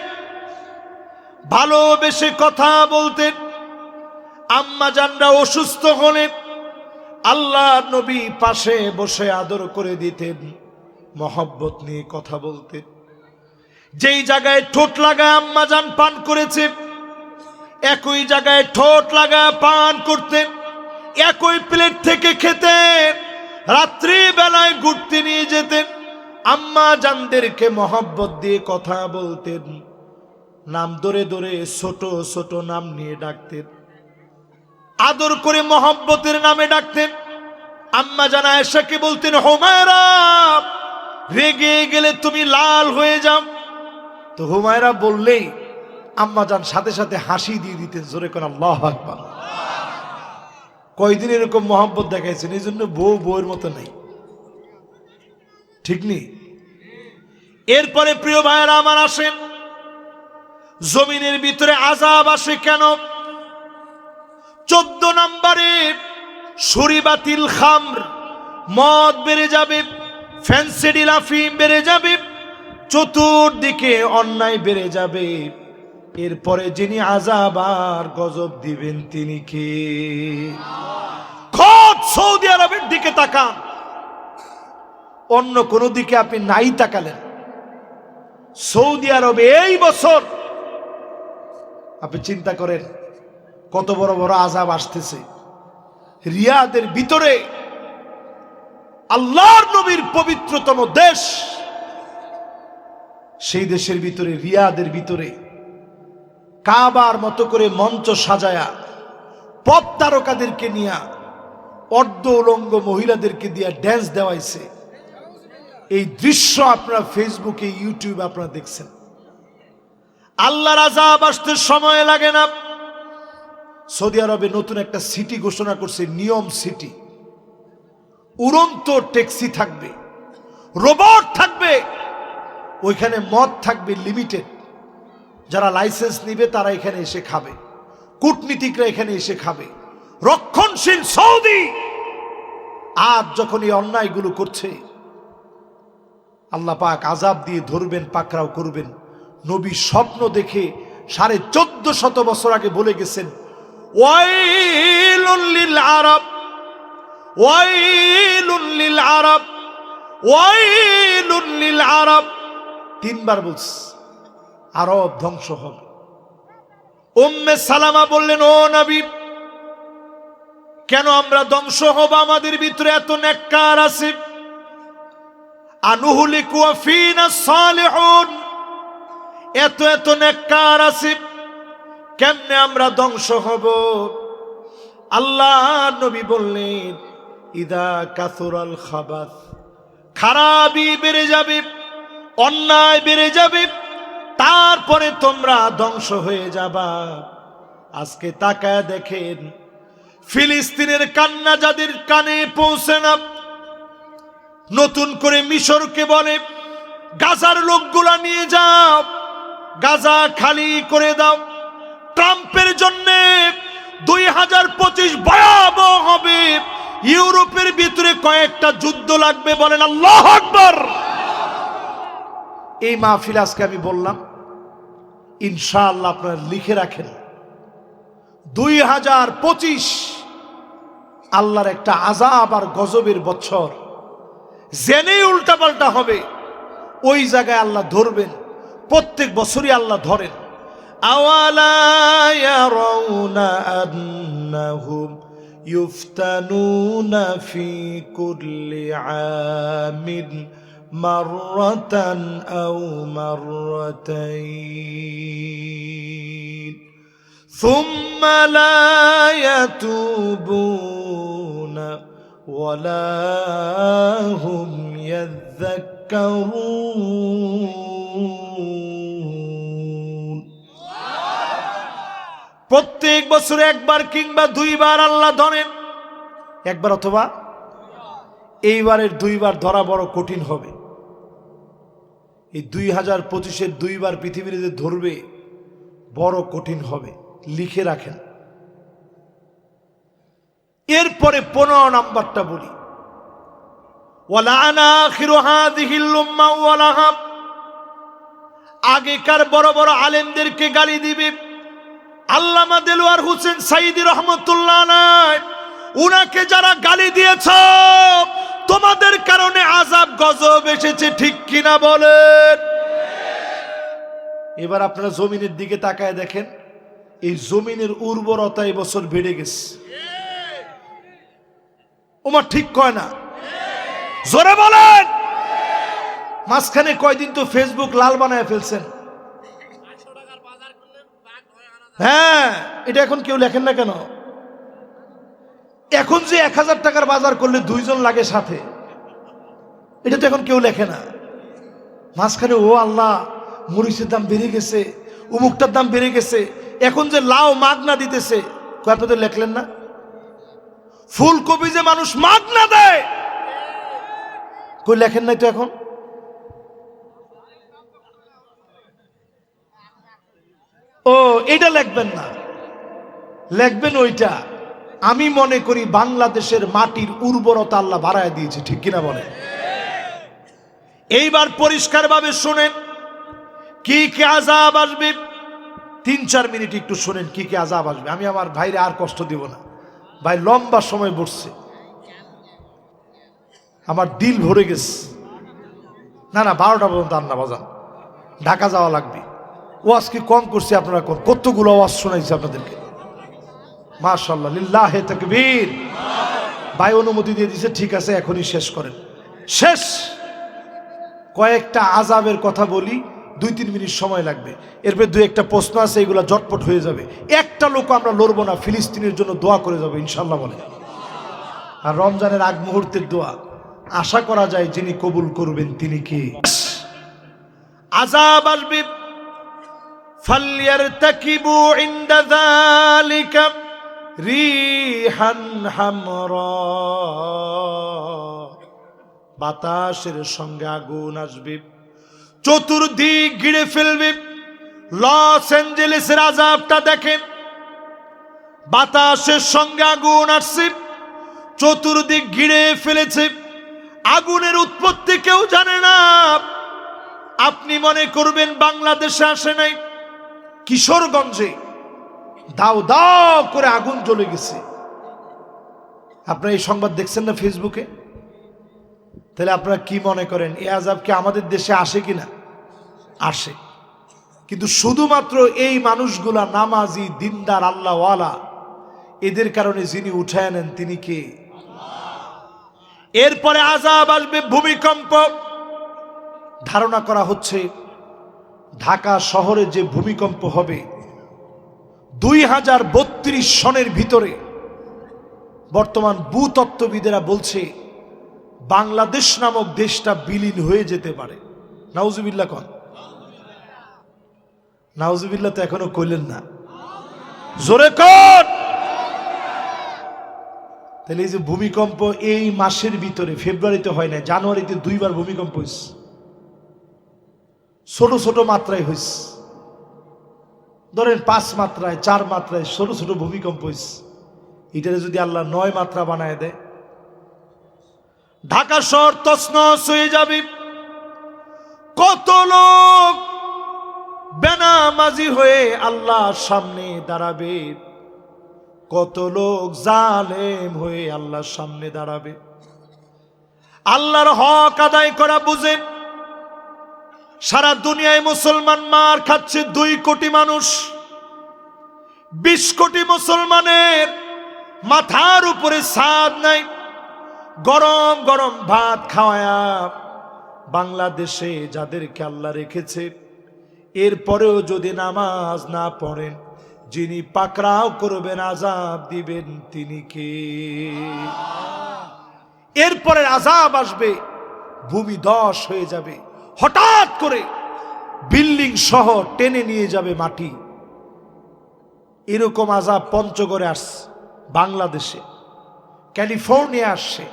ভালোবেসে কথা বলতেন। আম্মা জানরা অসুস্থ হলেন আল্লাহ নবী পাশে বসে আদর করে দিতেন, মহব্বত নিয়ে কথা বলতেন। যেই জায়গায় ঠোঁট লাগায় আম্মা জান পান করেছে, একই জায়গায় ঠোঁট লাগায় পান করতেন, একই প্লেট থেকে খেতেন, রাত্রি বেলায় ঘুরতে নিয়ে যেতেন, আম্মা জানদেরকে মহব্বত দিয়ে কথা বলতেন, নাম ধরে ধরে ছোট ছোট নাম নিয়ে ডাকতেন, আদর করে মহব্বতের নামে ডাকতেন। আম্মা জান আয়েশাকে বলতেন, হুমায়রা, রেগে গেলে তুমি লাল হয়ে যাও। তো হুমায়রা বললেই আম্মা জান সাথে সাথে হাসি দিয়ে দিতেন, জোরে কোন আল্লাহু আকবার। কয়দিন এরকম মহব্বত দেখাইছেন? এই জন্য বউয়ের মতো নাই, ঠিক নেই। এরপরে প্রিয় ভাইয়েরা আমার আসেন, জমিনের ভিতরে আযাব আসে কেন? 14 নম্বরে শরীবাতিল খামর, মদ বেড়ে যাবে, ফেন্সিডিল আফিম বেড়ে যাবে, চতুর্দিকে অন্যায় বেড়ে যাবে। এরপরে যিনি আযাব আর গজব দিবেন তিনি কে? খোদ সৌদি আরবের দিকে তাকান, অন্য কোন দিকে আপনি নাই তাকালেন। সৌদি আরবে এই বছর আপনি চিন্তা করেন কত বড় বড় আযাব আসতেছে। রিয়াদের ভিতরে, আল্লাহর নবীর পবিত্রতম দেশ, সেই দেশের ভিতরে, রিয়াদের ভিতরে কাবার মতো করে মঞ্চ সাজায়া পপ তারকাদেরকে নিয়া, অর্ধ উলঙ্গ মহিলাদেরকে দিয়া ড্যান্স দেওয়াইছে। এই দৃশ্য আপনারা ফেসবুকে, ইউটিউবে আপনারা দেখছেন। আল্লাহর আযাব আসতে সময় লাগে না। সৌদি আরবে নতুন একটা সিটি ঘোষণা করছে, নিয়ম সিটি। উড়ন্ত ট্যাক্সি থাকবে, রোবট থাকবে, ওইখানে মদ থাকবে লিমিটেড। যারা লাইসেন্স নিবে তারা এখানে এসে খাবে, কূটনীতিকরা এখানে এসে খাবে। রক্ষণশীল সৌদি আজ যখন এই অন্যায়গুলো করছে, আল্লাহ পাক আযাব দিয়ে ধরবেন, পাকড়াও করবেন। নবী স্বপ্ন দেখে 1450 বছর আগে বলে গেছেন, ওয়াইলুল লিল আরব, ওয়াইলুল লিল আরব, ওয়াইলুল লিল আরব। 3 বার বলছে আরব ধ্বংস হবে। উম্মে সালামা বললেন, ও নবী, কেন আমরা ধ্বংস হব? আমাদের ভিতরে এত নেককার আছে। আনুহলিকু ওয়া ফিনা সালিহুন, এত এত নেককার আছে, কেমনে আমরা ধ্বংস হব? আল্লাহ নবী বললেন, ইদা কাসুরাল খাবাস, খারাপি বেড়ে যাবে, অন্যায় বেড়ে যাবে, তারপরে তোমরা ধ্বংস হয়ে যাবা। আজকে তাকায় দেখেন, ফিলিস্তিনের কান্না যাদের কানে পৌঁছে না, নতুন করে মিশরকে বলে গাজার লোকগুলা নিয়ে যাও, গাজা খালি করে দাও। ট্রাম্পের জন্য 2025 ভয়াবহ হবে। ইউরোপের ভিতরে কয়েকটা যুদ্ধ লাগবে, বলেন আল্লাহু আকবার। এই মাহফিল আজকে আমি বললাম, ইনশাআল্লাহ আপনারা লিখে রাখেন, 2025 আল্লাহর একটা আযাব আর গজবের বছর। জেনেই উল্টাপাল্টা হবে, ওই জায়গায় আল্লাহ ধরবেন। প্রত্যেক বছরই আল্লাহ ধরেন। আওয়ালা ইয়ারাউনা আন্নাহুম ইফতানুনা ফি কুল্লি আমিন মাররাতান আও মাররাতাইন সুম্মা লা ইয়াতুবুনা ওয়ালা হুম ইয়াযাক্কারুন। প্রত্যেক বছরে একবার কিংবা 2 বার আল্লাহ ধরেন, একবার অথবা এইবারের 2 বার ধরা বড় কঠিন হবে। এই 2025-এর 2 বার পৃথিবীর যে ধরবে বড় কঠিন হবে, লিখে রাখেন। এরপরে 15 নাম্বারটা বলি, ওয়ালানা আখিরু হাযিহিল উম্মা ওয়ালাহা। আগেকার বড় বড় আলেমদেরকে গালি দিবে। আল্লামা দেলোয়ার হোসেন সাইদি রহমতুল্লাহ আলাইহি, উনাকে যারা গালি দিয়েছ, তোমাদের কারণে আযাব গজব এসেছে, ঠিক কিনা বলেন? এবার আপনারা জমিনের দিকে তাকায় দেখেন, এই জমিনের উর্বরতা এই বছর বেড়ে গেছে। ওমা ঠিক কয় না? জোরে বলেন। মাঝখানে কয়দিন তো ফেসবুক লাল বানায় ফেলছেন। হ্যাঁ, এটা এখন কেউ লেখেন না কেন? এখন যে 1000 টাকার বাজার করলে 2 জন লাগে সাথে, এটা তো এখন কেউ লেখে না। মাঝখানে ও আল্লাহ, মরিচের দাম বেড়ে গেছে, উমুকটার দাম বেড়ে গেছে, এখন যে লাউ মাগনা দিতেছে, আপনাদের লেখলেন না? ফুলকপি যে মানুষ মাগনা দেয়, কই লেখেন নাই তো এখন? ও, এটা লিখবেন না, লিখবেন ওইটা। আমি মনে করি বাংলাদেশের মাটির উর্বরতা আল্লাহ বাড়ায় দিয়েছে, ঠিক কিনা বলে? এইবার পরিষ্কারভাবে শুনেন কি কি আযাব আসবে। 3-4 মিনিট একটু শুনেন কি কি আযাব আসবে। আমি আমার ভাইরে আর কষ্ট দিব না, ভাই লম্বা সময় বসছে, আমার দিল ভরে গেছে। না 12টা পর্যন্ত আন্না বাজান, ঢাকা যাওয়া লাগবে। ওয়াজ কি কম করছে? আপনারা কতগুলো ওয়াজ শোনাইছে আপনাদেরকে, মাশাআল্লাহ, লিল্লাহে তাকবীর। ভাই অনুমতি দিয়ে দিয়েছে, ঠিক আছে, এখনই শেষ করেন। শেষ। কয়েকটা আযাবের কথা বলি, 2-3 মিনিট সময় লাগবে। এরপর 2-1টা প্রশ্ন আছে, এগুলো জটপট হয়ে যাবে। একটা লোক আমরা লড়বো না, ফিলিস্তিনের জন্য দোয়া করে যাবে ইনশাআল্লাহ বলে। আর রমজানের আগ মুহূর্তের দোয়া আশা করা যায় যিনি কবুল করবেন তিনি কে? আযাব আসবে فليرتكبوا عند ذلك ريحا حمراء বাতাসের সঙ্গে আগুন আসবে, চতুর্দিক ঘিরে ফেলবে। লস অ্যাঞ্জেলেসের আযাবটা দেখেন, বাতাসের সঙ্গে আগুন আসছে, চতুর্দিক ঘিরে ফেলেছে, আগুনের উৎপত্তি কেউ জানে না। আপনি মনে করবেন বাংলাদেশে আসে নাই, কিশোরগঞ্জে দাও দাও করে আগুন জ্বলে গেছে। আপনারা এই সংবাদ দেখছেন না ফেসবুকে? তাহলে আপনারা কি মনে করেন এই আযাব কি আমাদের দেশে আসে কিনা? আসে, কিন্তু শুধুমাত্র এই মানুষগুলা নামাজি, দিনদার, আল্লাহওয়ালা, এদের কারণে যিনি উঠায় নেন তিনি কে? এরপরে আযাব আসবে ভূমিকম্প। ধারণা করা হচ্ছে ঢাকা শহরে যে ভূমিকম্প হবে 2032 সনের ভিতরে, বর্তমান ভূতত্ত্ববিদেরা বলছে বাংলাদেশ নামক দেশটা বিলীন হয়ে যেতে পারে। নাউজুবিল্লাহ কন। নাউজুবিল্লাহ তো এখনো কইলেন না, জোরে কন। তাহলে এই যে ভূমিকম্প এই মাসের ভিতরে, ফেব্রুয়ারিতে হয় না, জানুয়ারিতে 2বার ভূমিকম্প হয়েছে, ছোট ছোট মাত্রায় হয়েছে। ধরেন 5 মাত্রায়, 4 মাত্রায় ছোট ছোট ভূমিকম্প হয়েছে। এটারে যদি আল্লাহ 9 মাত্রা বানায় দেয়, ঢাকা শহর তছনছ হয়ে যাবে। কত লোক বেনামাজি হয়ে আল্লাহর সামনে দাঁড়াবে, কত লোক জালেম হয়ে আল্লাহর সামনে দাঁড়াবে। আল্লাহর হক আদায় করা বুঝেন। সারা দুনিয়ায় মুসলমান মার খাচ্ছে 2 কোটি মানুষ। 20 কোটি মুসলমানের মাথার উপরে ছাদ নাই, গরম গরম ভাত খাওয়ায়া বাংলাদেশে যাদেরকে আল্লাহ রেখেছে, এরপরেও যদি নামাজ না পড়েন, যিনি পাকড়াও করবেন, আযাব দিবেন, তিনি কে? এরপরে আযাব আসবে, ভূমি ধস হয়ে যাবে, হঠাৎ করে বিল্ডিং সহ টেনে নিয়ে যাবে মাটি। এরকম আযাব পঞ্চগড়ে আসছে, বাংলাদেশে, ক্যালিফোর্নিয়া আসছে,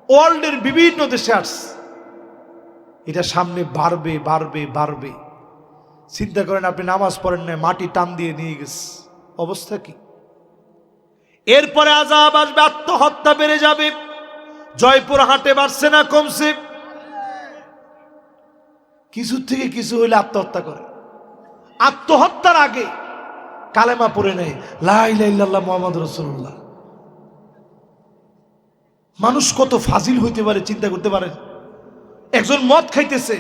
ওয়ার্ল্ডের বিভিন্ন দেশে আসছে। এটা সামনে বাড়বে বাড়বে বাড়বে। চিন্তা করেন, আপনি নামাজ পড়েন না, মাটি টান দিয়ে নিয়ে গেছে, অবস্থা কি? এরপরে আযাব আসবে, আত্মহত্যা বেড়ে যাবে। জয়পুরহাটে বাড়ছে না কমছে? কিছু থেকে কিছু হইলে আত্মহত্যা করে। আত্মহত্যার আগে কালেমা পড়ে নেয়, লা ইলাহা ইল্লাল্লাহ মুহাম্মাদুর রাসূলুল্লাহ। মানুষ কত ফাজিল হইতে পারে চিন্তা করতে পারেন। একজন মদ খাইতেছে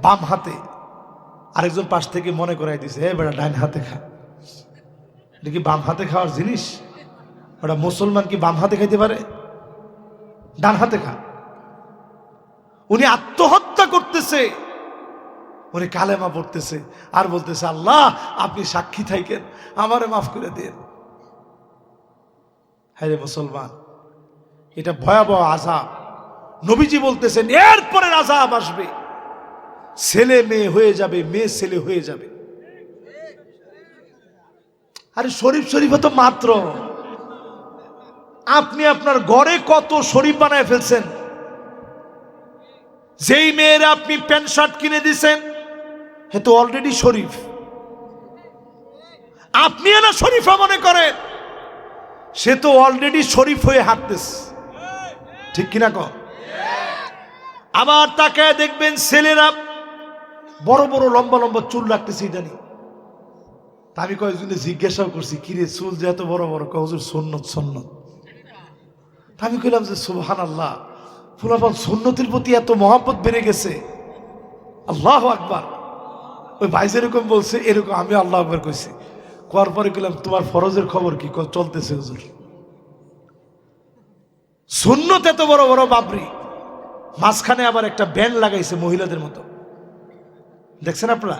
বাম হাতে, আরেকজন পাশ থেকে মনে করাই দিছে, এ বেটা ডান হাতে খা। এটা কি বাম হাতে খাওয়ার জিনিস? ওটা মুসলমান কি বাম হাতে খাইতে পারে? ডান হাতে খা। উনি আত্মহত্যা করতেছে, উনি কালেমা পড়তেছে আর বলতেছে, আল্লাহ আপনি সাক্ষী থাকেন, আমারে মাফ করে দেন। হ্যাঁ রে মুসলমান, এটা ভয়াবহ আযাব। নবীজি বলতেছেন এরপরে আযাব আসবে, ছেলে মেয়ে হয়ে যাবে, মেয়ে ছেলে হয়ে যাবে। আরে শরীফ শরীফ তো মাত্র, আপনি আপনার ঘরে কত শরীফ বানায় ফেলছেন। যেই মেয়েরা আপনি প্যান্ট শার্ট কিনে দিছেন, হে তো অলরেডি শরীফ। আপনি না শরীফা মনে করেন, সে তো অলরেডি শরীফ হয়ে হাঁটতেছে, ঠিক কিনা কর? আবার তাকে দেখবেন ছেলেরা বড় বড় লম্বা লম্বা চুল রাখতেছে ইদানি। তা আমি কয়েকজনে জিজ্ঞাসাও করছি, কিরে চুল যে এত বড় বড়? হুজুর সুন্নত সুন্নত। তা আমি কইলাম যে সুবহানাল্লাহ, ফুলাফান সুন্নতের প্রতি এত মহব্বত বেড়ে গেছে, আল্লাহু আকবার। ওই ভাই যেরকম বলছে এরকম আমি আল্লাহু আকবার কইছি। কোয়ার পরে কইলাম তোমার ফরজের খবর কি? চলতেছে হুজুর। সুন্নত এত বড় বড় বাবরি, মাঝখানে আবার একটা ব্যান্ড লাগাইছে মহিলাদের মতো, দেখছেন আপনারা?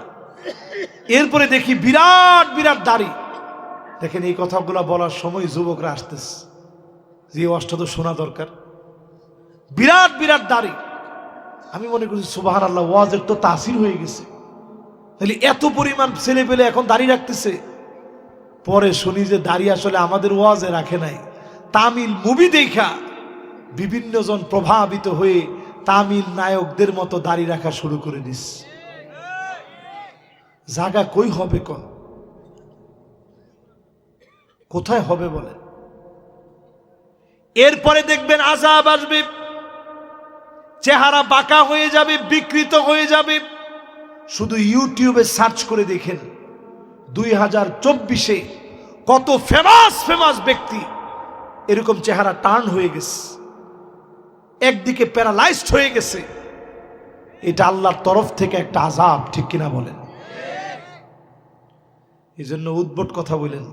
এরপরে দেখি বিরাট বিরাট দাড়ি। দেখেন এই কথাগুলো বলার সময় যুবকরা আসতেছে, যে ওয়াজটা তো শোনা দরকার। বিরাট বিরাট দাড়ি। আমি মনে করছি সুবহানাল্লাহ, ওয়াজের তো তাসির হয়ে গেছে। তাহলে এত পরিমাণ ছেলে পেলে এখন দাড়ি রাখতেছে। পরে শুনি যে দাড়ি আসলে আমাদের ওয়াজে রাখে নাই, তামিল মুভি দেখা বিভিন্ন জন প্রভাবিত হয়ে তামিল নায়কদের মতো দাড়ি রাখা শুরু করে দিস। জায়গা কই হবে, কোথায় হবে বলেন? এরপরে দেখবেন আযাব আসবে, চেহারা বাঁকা হয়ে যাবে, বিকৃত হয়ে যাবে। শুধু ইউটিউবে সার্চ করে দেখেন 2024-এ কত ফেমাস ব্যক্তি এরকম চেহারা টার্ন হয়ে গেছে, একদিকে প্যারালাইজড হয়ে গেছে। এটা আল্লাহর তরফ থেকে একটা আযাব, ঠিক কিনা বলেন? এই জন্য উদ্ভট কথা বলেন।